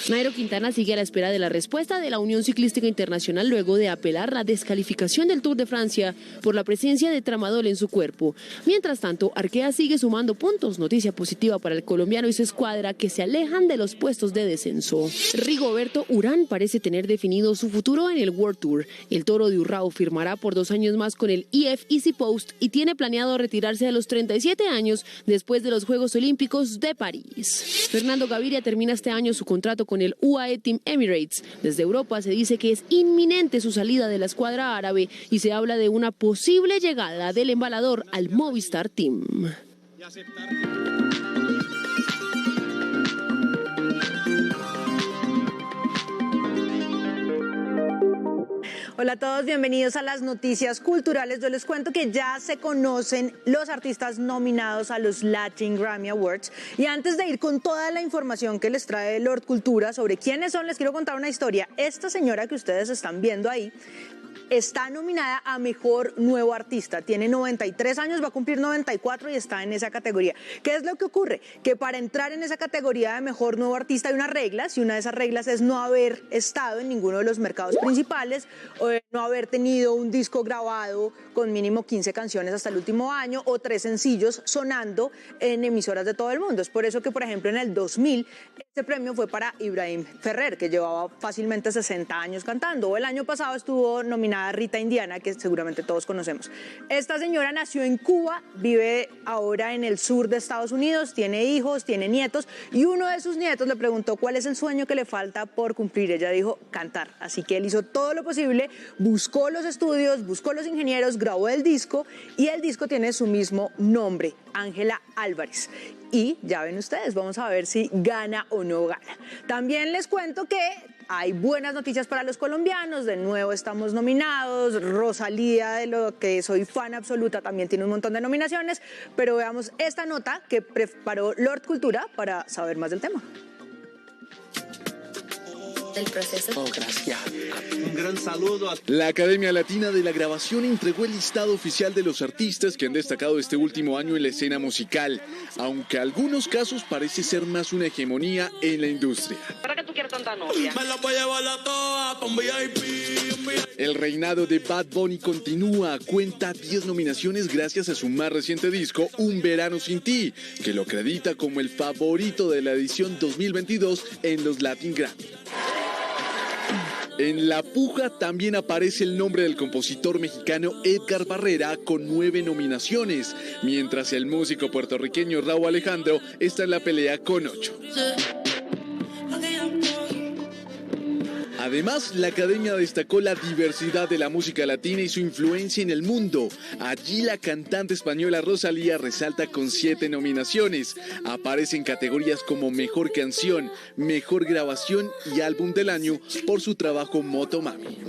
Nairo Quintana sigue a la espera de la respuesta de la Unión Ciclística Internacional luego de apelar la descalificación del Tour de Francia por la presencia de tramadol en su cuerpo. Mientras tanto, Arkea sigue sumando puntos. Noticia positiva para el colombiano y su escuadra que se alejan de los puestos de descenso. Rigoberto Urán parece tener definido su futuro en el World Tour. El Toro de Urrao firmará por 2 años más con el IF Easy Post y tiene planeado retirarse a los 37 años después de los Juegos Olímpicos de París. Fernando Gaviria termina este año su contrato con el UAE Team Emirates. Desde Europa se dice que es inminente su salida de la escuadra árabe y se habla de una posible llegada del embalador al Movistar Team. Hola a todos, bienvenidos a las noticias culturales. Yo les cuento que ya se conocen los artistas nominados a los Latin Grammy Awards. Y antes de ir con toda la información que les trae Lord Cultura sobre quiénes son, les quiero contar una historia. Esta señora que ustedes están viendo ahí está nominada a Mejor Nuevo Artista. Tiene 93 años, va a cumplir 94 y está en esa categoría. ¿Qué es lo que ocurre? Que para entrar en esa categoría de Mejor Nuevo Artista hay unas reglas, y una de esas reglas es no haber estado en ninguno de los mercados principales, o no haber tenido un disco grabado con mínimo 15 canciones hasta el último año, o 3 sencillos sonando en emisoras de todo el mundo. Es por eso que, por ejemplo, en el 2000, este premio fue para Ibrahim Ferrer, que llevaba fácilmente 60 años cantando. O el año pasado estuvo nominada Rita Indiana, que seguramente todos conocemos. Esta señora nació en Cuba, vive ahora en el sur de Estados Unidos, tiene hijos, tiene nietos, y uno de sus nietos le preguntó cuál es el sueño que le falta por cumplir. Ella dijo cantar, así que él hizo todo lo posible, buscó los estudios, buscó los ingenieros, grabó el disco, y el disco tiene su mismo nombre, Ángela Álvarez. Y ya ven ustedes, vamos a ver si gana o no gana. También les cuento que hay buenas noticias para los colombianos. De nuevo estamos nominados. Rosalía, de lo que soy fan absoluta, también tiene un montón de nominaciones. Pero veamos esta nota que preparó Lord Cultura para saber más del tema. del proceso. Oh, gracias. Un gran saludo a... La Academia Latina de la Grabación entregó el listado oficial de los artistas que han destacado este último año en la escena musical, aunque en algunos casos parece ser más una hegemonía en la industria. ¿Para qué tú quieres tanta novia? Me la voy a llevar a todas pa' un VIP. El reinado de Bad Bunny continúa, cuenta 10 nominaciones gracias a su más reciente disco, Un Verano Sin Ti, que lo acredita como el favorito de la edición 2022 en los Latin Grammy. En la puja también aparece el nombre del compositor mexicano Edgar Barrera con 9 nominaciones, mientras el músico puertorriqueño Rauw Alejandro está en la pelea con 8. Además, la Academia destacó la diversidad de la música latina y su influencia en el mundo. Allí la cantante española Rosalía resalta con 7 nominaciones. Aparece en categorías como Mejor Canción, Mejor Grabación y Álbum del Año por su trabajo Motomami.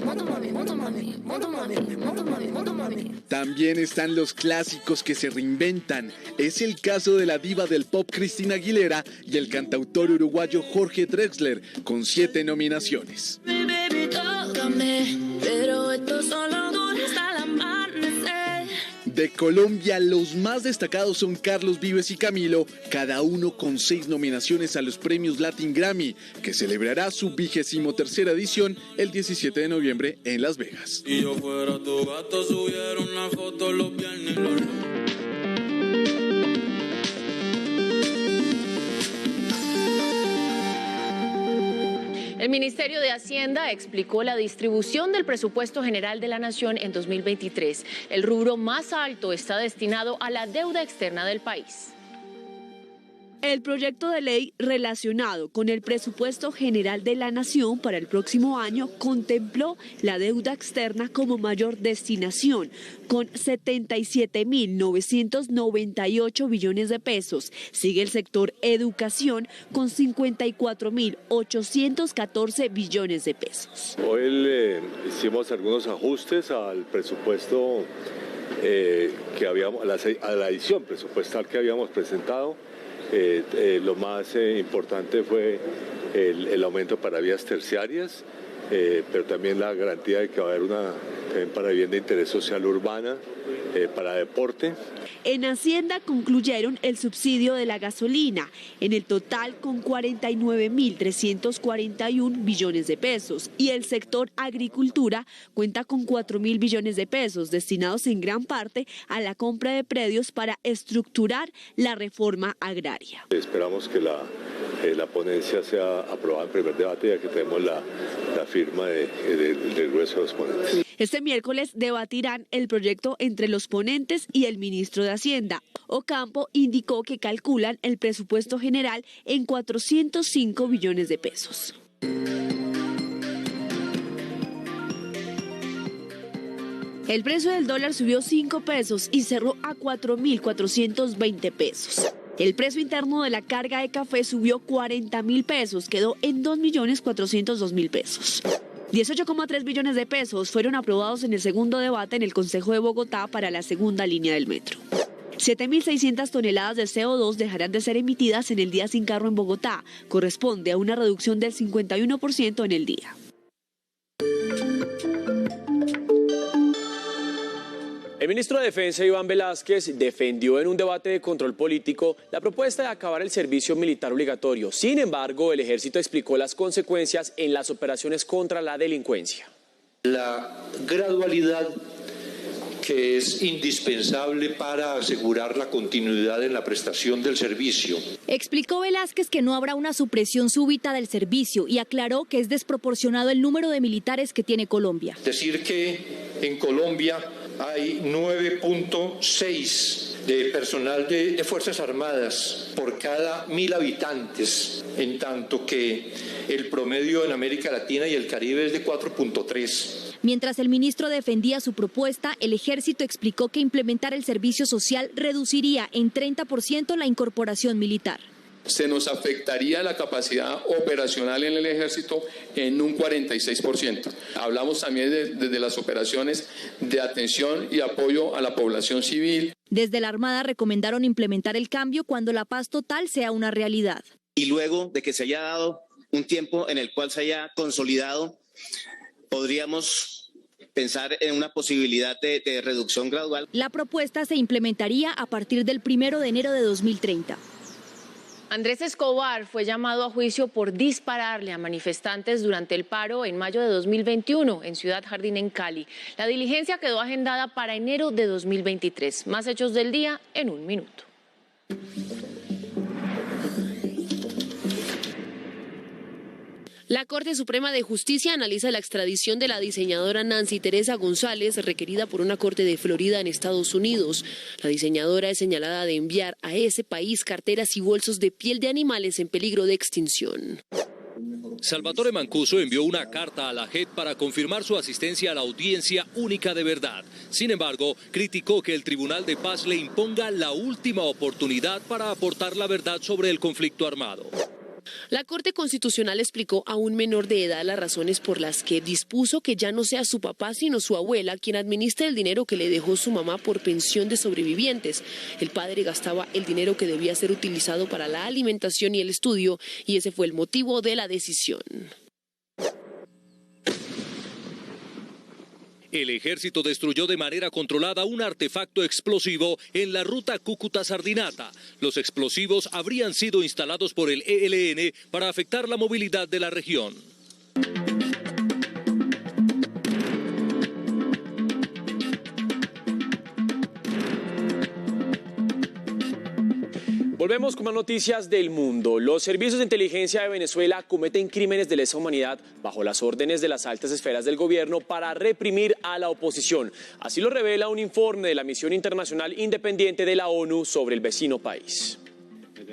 También están los clásicos que se reinventan. Es el caso de la diva del pop Cristina Aguilera y el cantautor uruguayo Jorge Drexler con 7 nominaciones. Baby, tócame, pero esto solo dura hasta el amanecer. De Colombia, los más destacados son Carlos Vives y Camilo, cada uno con 6 nominaciones a los premios Latin Grammy, que celebrará su 23ª edición el 17 de noviembre en Las Vegas. Si yo fuera tu gato, subiera una foto los viernes. El Ministerio de Hacienda explicó la distribución del presupuesto general de la Nación en 2023. El rubro más alto está destinado a la deuda externa del país. El proyecto de ley relacionado con el presupuesto general de la Nación para el próximo año contempló la deuda externa como mayor destinación, con 77.998 billones de pesos. Sigue el sector educación con 54.814 billones de pesos. Hoy hicimos algunos ajustes al presupuesto que habíamos, a la edición presupuestal que habíamos presentado. Lo más importante fue el aumento para vías terciarias, pero también la garantía de que va a haber una para vivienda de interés social urbana, para deporte. En Hacienda concluyeron el subsidio de la gasolina, en el total con 49.341 billones de pesos, y el sector agricultura cuenta con 4.000 billones de pesos, destinados en gran parte a la compra de predios para estructurar la reforma agraria. Esperamos que la ponencia sea aprobada en primer debate, ya que tenemos la firma del grueso de los ponentes. Este miércoles debatirán el proyecto entre los ponentes y el ministro de Hacienda. Ocampo indicó que calculan el presupuesto general en 405 billones de pesos. El precio del dólar subió 5 pesos y cerró a 4.420 pesos. El precio interno de la carga de café subió 40.000 pesos, quedó en 2.402.000 pesos. 18,3 billones de pesos fueron aprobados en el segundo debate en el Consejo de Bogotá para la segunda línea del metro. 7.600 toneladas de CO2 dejarán de ser emitidas en el día sin carro en Bogotá. Corresponde a una reducción del 51% en el día. El ministro de Defensa, Iván Velásquez, defendió en un debate de control político la propuesta de acabar el servicio militar obligatorio. Sin embargo, el ejército explicó las consecuencias en las operaciones contra la delincuencia. La gradualidad que es indispensable para asegurar la continuidad en la prestación del servicio. Explicó Velásquez que no habrá una supresión súbita del servicio y aclaró que es desproporcionado el número de militares que tiene Colombia. Decir que en Colombia hay 9.6 de personal de Fuerzas Armadas por cada 1.000 habitantes, en tanto que el promedio en América Latina y el Caribe es de 4.3. Mientras el ministro defendía su propuesta, el ejército explicó que implementar el servicio social reduciría en 30% la incorporación militar. Se nos afectaría la capacidad operacional en el ejército en un 46%. Hablamos también desde las operaciones de atención y apoyo a la población civil. Desde la Armada recomendaron implementar el cambio cuando la paz total sea una realidad. Y luego de que se haya dado un tiempo en el cual se haya consolidado, podríamos pensar en una posibilidad de reducción gradual. La propuesta se implementaría a partir del 1 de enero de 2030. Andrés Escobar fue llamado a juicio por dispararle a manifestantes durante el paro en mayo de 2021 en Ciudad Jardín, en Cali. La diligencia quedó agendada para enero de 2023. Más hechos del día en un minuto. La Corte Suprema de Justicia analiza la extradición de la diseñadora Nancy Teresa González, requerida por una corte de Florida en Estados Unidos. La diseñadora es señalada de enviar a ese país carteras y bolsos de piel de animales en peligro de extinción. Salvatore Mancuso envió una carta a la JEP para confirmar su asistencia a la audiencia única de verdad. Sin embargo, criticó que el Tribunal de Paz le imponga la última oportunidad para aportar la verdad sobre el conflicto armado. La Corte Constitucional explicó a un menor de edad las razones por las que dispuso que ya no sea su papá sino su abuela quien administre el dinero que le dejó su mamá por pensión de sobrevivientes. El padre gastaba el dinero que debía ser utilizado para la alimentación y el estudio, y ese fue el motivo de la decisión. El ejército destruyó de manera controlada un artefacto explosivo en la ruta Cúcuta-Sardinata. Los explosivos habrían sido instalados por el ELN para afectar la movilidad de la región. Volvemos con más noticias del mundo. Los servicios de inteligencia de Venezuela cometen crímenes de lesa humanidad bajo las órdenes de las altas esferas del gobierno para reprimir a la oposición. Así lo revela un informe de la Misión Internacional Independiente de la ONU sobre el vecino país.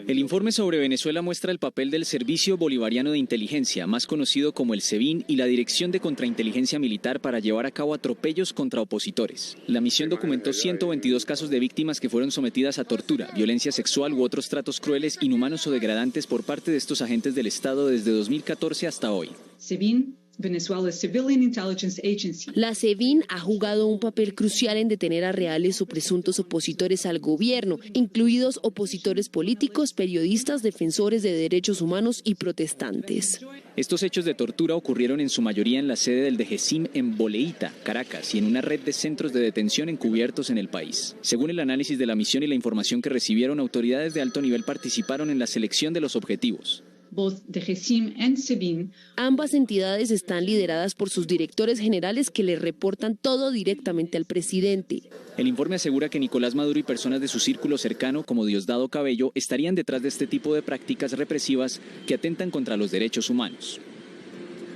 El informe sobre Venezuela muestra el papel del Servicio Bolivariano de Inteligencia, más conocido como el SEBIN, y la Dirección de Contrainteligencia Militar para llevar a cabo atropellos contra opositores. La misión documentó 122 casos de víctimas que fueron sometidas a tortura, violencia sexual u otros tratos crueles, inhumanos o degradantes por parte de estos agentes del Estado desde 2014 hasta hoy. SEBIN, Venezuela's Civilian Intelligence Agency. La SEBIN ha jugado un papel crucial en detener a reales o presuntos opositores al gobierno, incluidos opositores políticos, periodistas, defensores de derechos humanos y protestantes. Estos hechos de tortura ocurrieron en su mayoría en la sede del DGCIM en Boleíta, Caracas, y en una red de centros de detención encubiertos en el país. Según el análisis de la misión y la información que recibieron, autoridades de alto nivel participaron en la selección de los objetivos. Both DGCIM and SEBIN. Ambas entidades están lideradas por sus directores generales que le reportan todo directamente al presidente. El informe asegura que Nicolás Maduro y personas de su círculo cercano, como Diosdado Cabello, estarían detrás de este tipo de prácticas represivas que atentan contra los derechos humanos.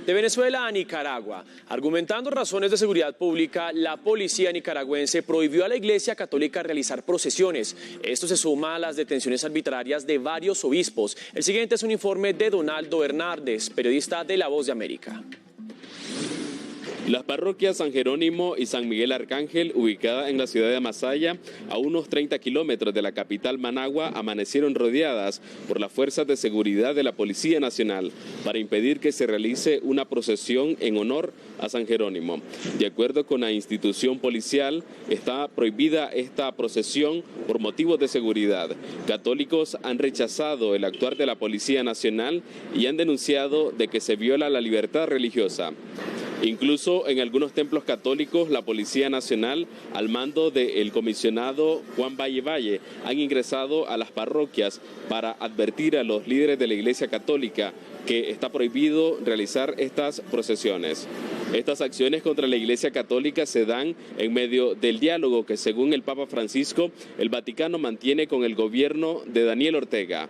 De Venezuela a Nicaragua. Argumentando razones de seguridad pública, la policía nicaragüense prohibió a la Iglesia Católica realizar procesiones. Esto se suma a las detenciones arbitrarias de varios obispos. El siguiente es un informe de Donaldo Hernández, periodista de La Voz de América. Las parroquias San Jerónimo y San Miguel Arcángel, ubicadas en la ciudad de Masaya, a unos 30 kilómetros de la capital Managua, amanecieron rodeadas por las fuerzas de seguridad de la Policía Nacional para impedir que se realice una procesión en honor a San Jerónimo. De acuerdo con la institución policial, está prohibida esta procesión por motivos de seguridad. Católicos han rechazado el actuar de la Policía Nacional y han denunciado de que se viola la libertad religiosa. Incluso en algunos templos católicos, la Policía Nacional, al mando del comisionado Juan Valle, han ingresado a las parroquias para advertir a los líderes de la Iglesia Católica que está prohibido realizar estas procesiones. Estas acciones contra la Iglesia Católica se dan en medio del diálogo que, según el Papa Francisco, el Vaticano mantiene con el gobierno de Daniel Ortega.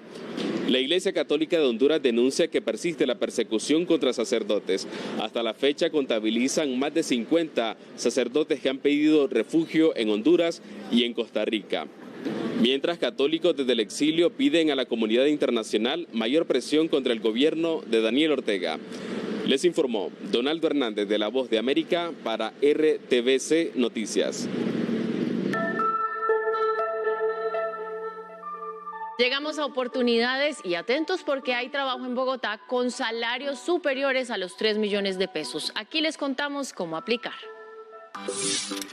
La Iglesia Católica de Honduras denuncia que persiste la persecución contra sacerdotes. Hasta la fecha contabilizan más de 50 sacerdotes que han pedido refugio en Honduras y en Costa Rica. Mientras, católicos desde el exilio piden a la comunidad internacional mayor presión contra el gobierno de Daniel Ortega. Les informó Donaldo Hernández de La Voz de América para RTVC Noticias. Llegamos a oportunidades y atentos porque hay trabajo en Bogotá con salarios superiores a los 3 millones de pesos. Aquí les contamos cómo aplicar.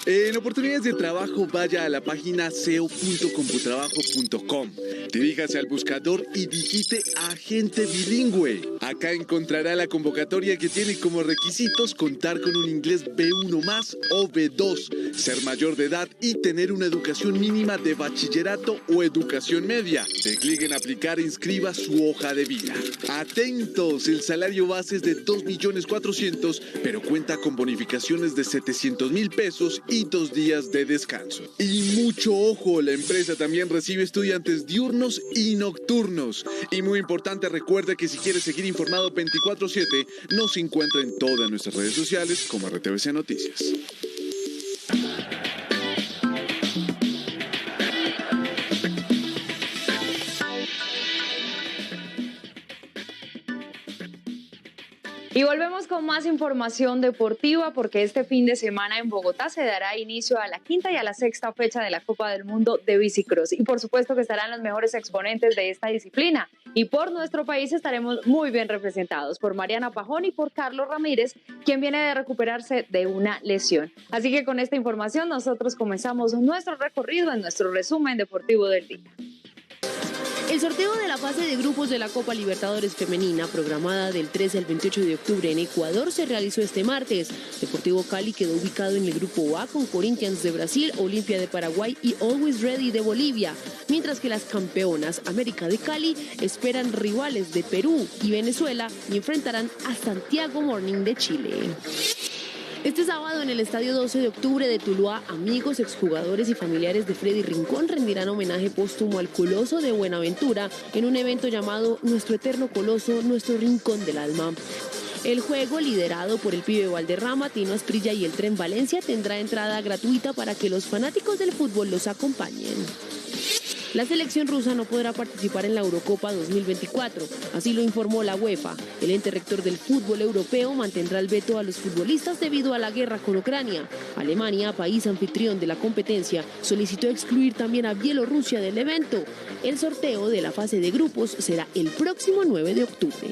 En oportunidades de trabajo, vaya a la página seo.computrabajo.com. Diríjase al buscador y digite agente bilingüe. Acá encontrará la convocatoria que tiene como requisitos contar con un inglés B1 más o B2, ser mayor de edad y tener una educación mínima de bachillerato o educación media. De clic en aplicar e inscriba su hoja de vida. Atentos, el salario base es de 2.400.000, pero cuenta con bonificaciones de 700.000 pesos y 2 días de descanso. Y mucho ojo, la empresa también recibe estudiantes diurnos y nocturnos. Y muy importante, recuerda que si quieres seguir informado 24/7, nos encuentra en todas nuestras redes sociales como RTVC Noticias. Y volvemos con más información deportiva porque este fin de semana en Bogotá se dará inicio a la 5ª y a la 6ª fecha de la Copa del Mundo de Bicicross. Y por supuesto que estarán los mejores exponentes de esta disciplina. Y por nuestro país estaremos muy bien representados por Mariana Pajón y por Carlos Ramírez, quien viene de recuperarse de una lesión. Así que con esta información nosotros comenzamos nuestro recorrido en nuestro resumen deportivo del día. El sorteo de la fase de grupos de la Copa Libertadores Femenina, programada del 13 al 28 de octubre en Ecuador, se realizó este martes. Deportivo Cali quedó ubicado en el grupo A con Corinthians de Brasil, Olimpia de Paraguay y Always Ready de Bolivia, mientras que las campeonas América de Cali esperan rivales de Perú y Venezuela y enfrentarán a Santiago Morning de Chile. Este sábado en el Estadio 12 de octubre de Tuluá, amigos, exjugadores y familiares de Freddy Rincón rendirán homenaje póstumo al Coloso de Buenaventura en un evento llamado Nuestro Eterno Coloso, Nuestro Rincón del Alma. El juego, liderado por el Pibe Valderrama, Tino Asprilla y el Tren Valencia, tendrá entrada gratuita para que los fanáticos del fútbol los acompañen. La selección rusa no podrá participar en la Eurocopa 2024, así lo informó la UEFA. El ente rector del fútbol europeo mantendrá el veto a los futbolistas debido a la guerra con Ucrania. Alemania, país anfitrión de la competencia, solicitó excluir también a Bielorrusia del evento. El sorteo de la fase de grupos será el próximo 9 de octubre.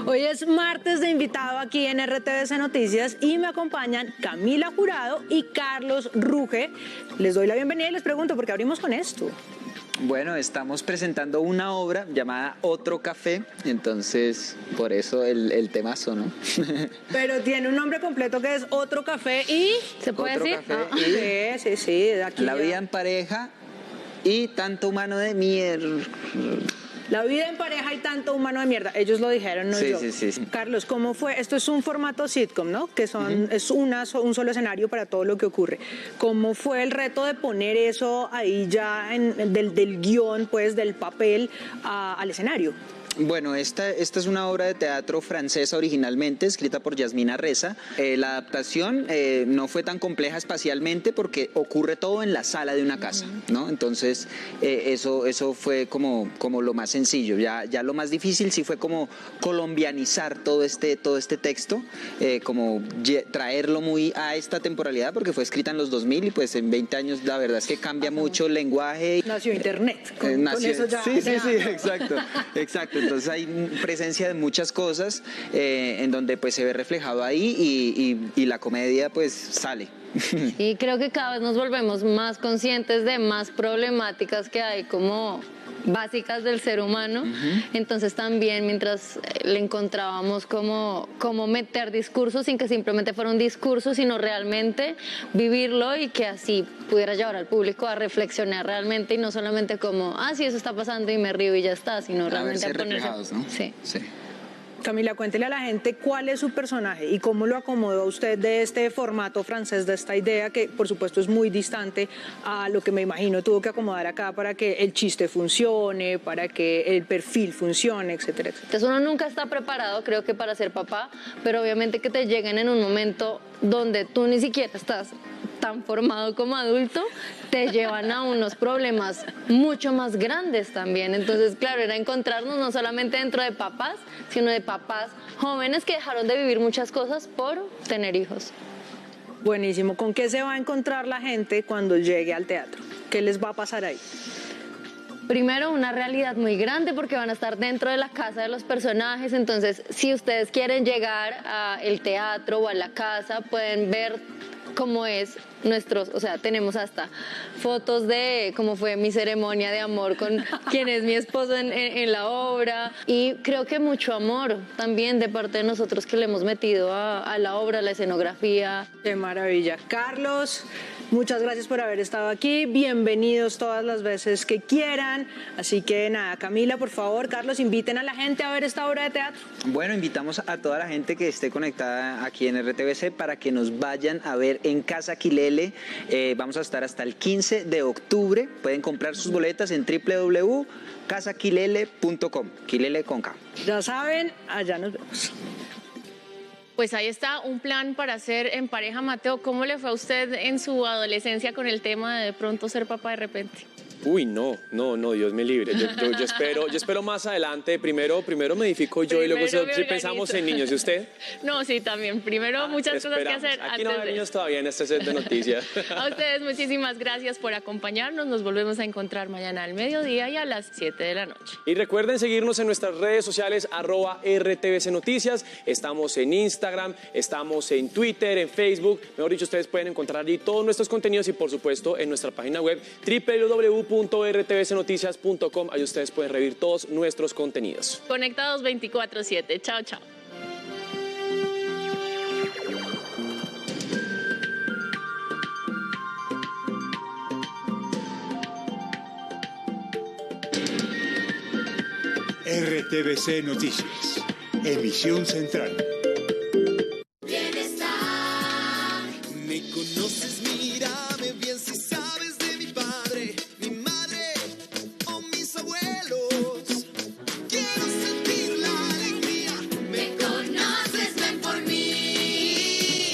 Hoy es martes de invitado aquí en RTVC Noticias y me acompañan Camila Jurado y Carlos Ruge. Les doy la bienvenida y les pregunto, ¿por qué abrimos con esto? Bueno, estamos presentando una obra llamada Otro Café, entonces por eso el temazo, ¿no? Pero tiene un nombre completo que es Otro Café y... ¿Se puede decir? Café y... Sí, de aquí. La vida en pareja y tanto humano de mierda. La vida en pareja y tanto humano de mierda. Ellos lo dijeron, no yo. Sí. Carlos, ¿cómo fue? Esto es un formato sitcom, ¿no? Que es un solo escenario para todo lo que ocurre. ¿Cómo fue el reto de poner eso ahí ya del guión, pues, del papel al escenario? Bueno, esta es una obra de teatro francesa originalmente, escrita por Yasmina Reza. La adaptación no fue tan compleja espacialmente porque ocurre todo en la sala de una casa, ¿no? Entonces, eso fue como lo más sencillo. Ya lo más difícil sí fue como colombianizar todo este texto, como traerlo muy a esta temporalidad porque fue escrita en los 2000 y pues en 20 años la verdad es que cambia mucho el lenguaje. Nació Internet. Con eso ya. Sí, exacto. Entonces hay presencia de muchas cosas en donde pues se ve reflejado ahí y la comedia pues sale. Y creo que cada vez nos volvemos más conscientes de más problemáticas que hay como básicas del ser humano. Entonces también mientras le encontrábamos cómo meter discursos sin que simplemente fuera un discurso, sino realmente vivirlo y que así pudiera llevar al público a reflexionar realmente y no solamente como, sí, eso está pasando y me río y ya está, sino realmente a ponerse... ¿no? Sí. Camila, cuéntele a la gente cuál es su personaje y cómo lo acomodó a usted de este formato francés, de esta idea que por supuesto es muy distante a lo que me imagino tuvo que acomodar acá para que el chiste funcione, para que el perfil funcione, etcétera, etcétera. Entonces uno nunca está preparado, creo que para ser papá, pero obviamente que te lleguen en un momento donde tú ni siquiera estás tan formado como adulto, te llevan a unos problemas mucho más grandes también. Entonces, claro, era encontrarnos no solamente dentro de papás, sino de papás jóvenes que dejaron de vivir muchas cosas por tener hijos. Buenísimo. ¿Con qué se va a encontrar la gente cuando llegue al teatro? ¿Qué les va a pasar ahí? Primero, una realidad muy grande porque van a estar dentro de la casa de los personajes, entonces si ustedes quieren llegar al teatro o a la casa, pueden ver cómo es nuestros, o sea, tenemos hasta fotos de cómo fue mi ceremonia de amor con quien es mi esposo en la obra, y creo que mucho amor también de parte de nosotros que le hemos metido a la obra, a la escenografía. ¡Qué maravilla! Carlos, muchas gracias por haber estado aquí, bienvenidos todas las veces que quieran, así que nada, Camila, por favor, Carlos, inviten a la gente a ver esta obra de teatro. Bueno, invitamos a toda la gente que esté conectada aquí en RTBC para que nos vayan a ver en Casa Quilele. Vamos a estar hasta el 15 de octubre. Pueden comprar sus boletas en www.casaquilele.com. Quilele con K. Ya saben, allá nos vemos. Pues ahí está un plan para ser en pareja. Mateo, ¿cómo le fue a usted en su adolescencia con el tema de pronto ser papá de repente? Uy, no, Dios me libre. Yo espero más adelante. Primero me edifico yo y luego si pensamos en niños. ¿Y usted? No, sí, también. Primero muchas cosas que hacer. Aquí no hay niños todavía en este set de noticias. A ustedes muchísimas gracias por acompañarnos. Nos volvemos a encontrar mañana al mediodía y a las 7 de la noche. Y recuerden seguirnos en nuestras redes sociales @RTBC Noticias. Estamos en Instagram, estamos en Twitter, en Facebook. Mejor dicho, ustedes pueden encontrar allí todos nuestros contenidos y por supuesto en nuestra página web www.rtbcnoticias.com. Ahí ustedes pueden revivir todos nuestros contenidos. Conectados 24/7. Chao, chao. RTBC Noticias, emisión central. Bienestar. Me conoces, mírame bien si sabes de mi padre, mi madre o mis abuelos. Quiero sentir la alegría. Me conoces, ven por mí.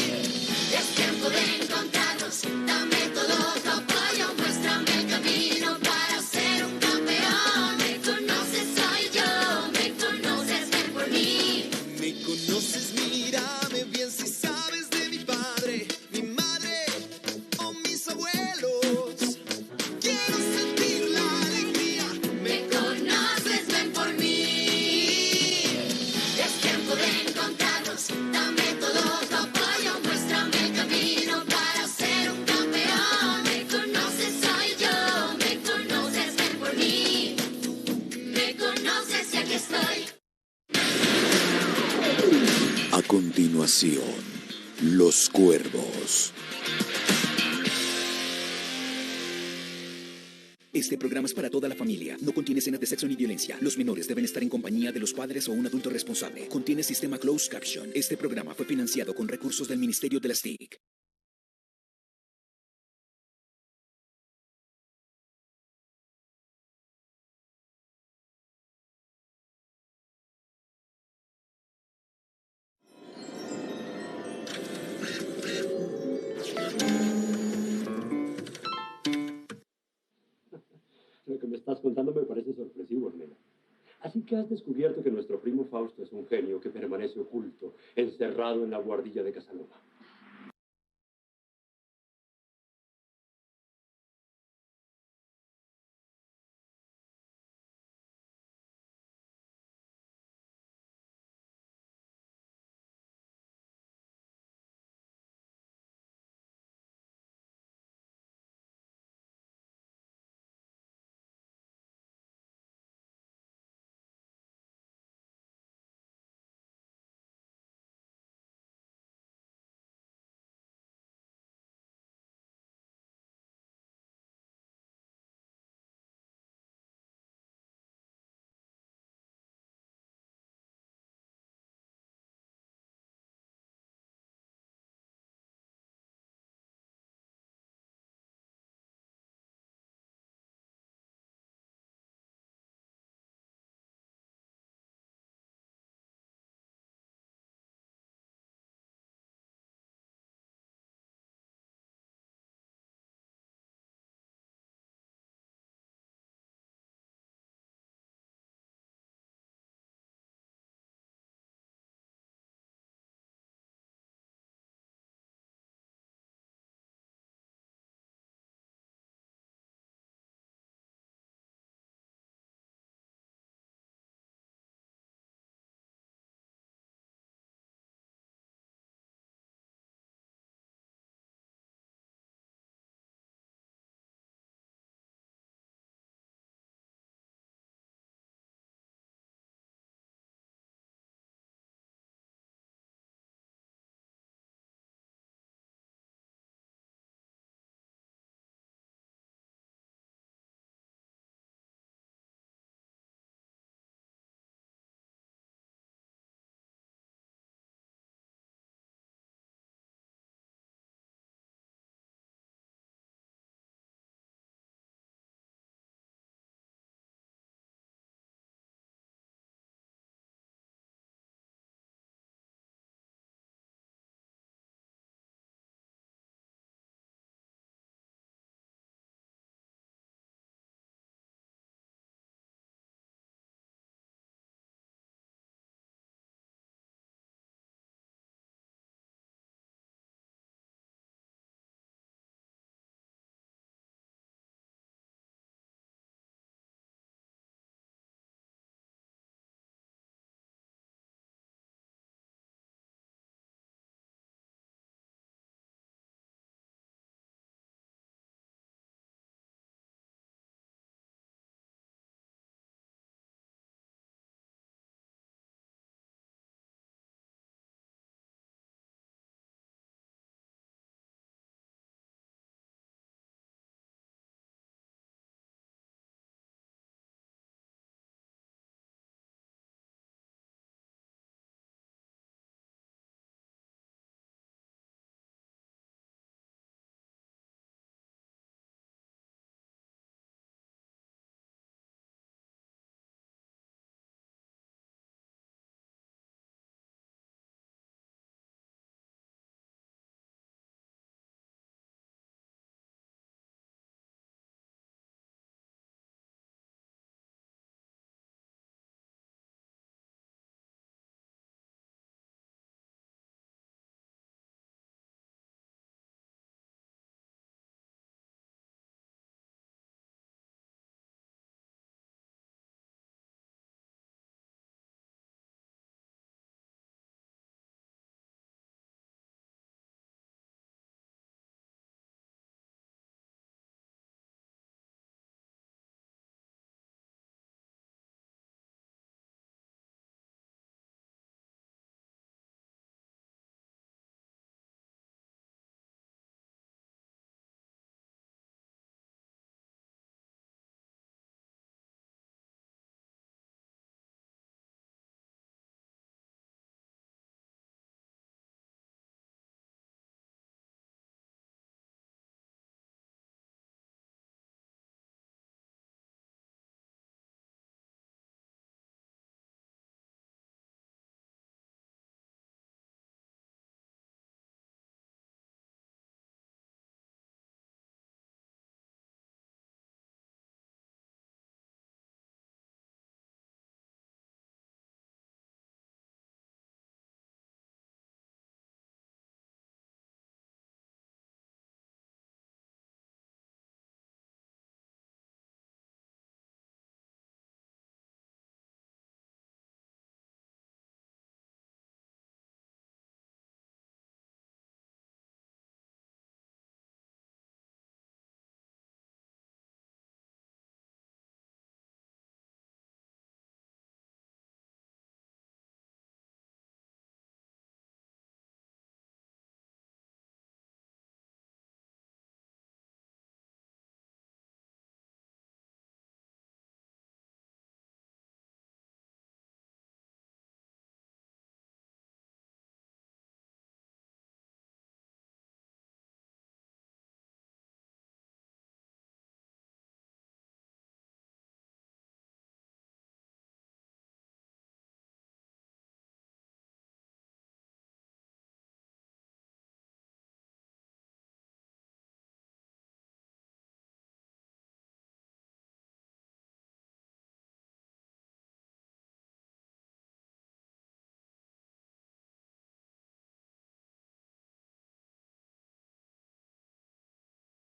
Es tiempo de encontrarnos. Dame todo tu apoyo, muéstrame el camino para ser un campeón. Me conoces, soy yo. Me conoces, ven por mí. Me conoces, mírame bien si sabes de mi padre, mi madre o mis abuelos. Quiero sentir la alegría. Me conoces, ven por mí. Es tiempo de encontrarnos. Dame todo tu apoyo, muéstrame el camino para ser un campeón. Me conoces, soy yo. Me conoces, ven por mí. Me conoces y aquí estoy. A continuación, Los Cuervos. Este programa es para toda la familia. No contiene escenas de sexo ni violencia. Los menores deben estar en compañía de los padres o un adulto responsable. Contiene sistema closed caption. Este programa fue financiado con recursos del Ministerio de las TIC. Lo que me estás contando me parece sorpresivo, Ornella. Así que has descubierto que nuestro primo Fausto es un genio que permanece oculto, encerrado en la guardilla de Casanova.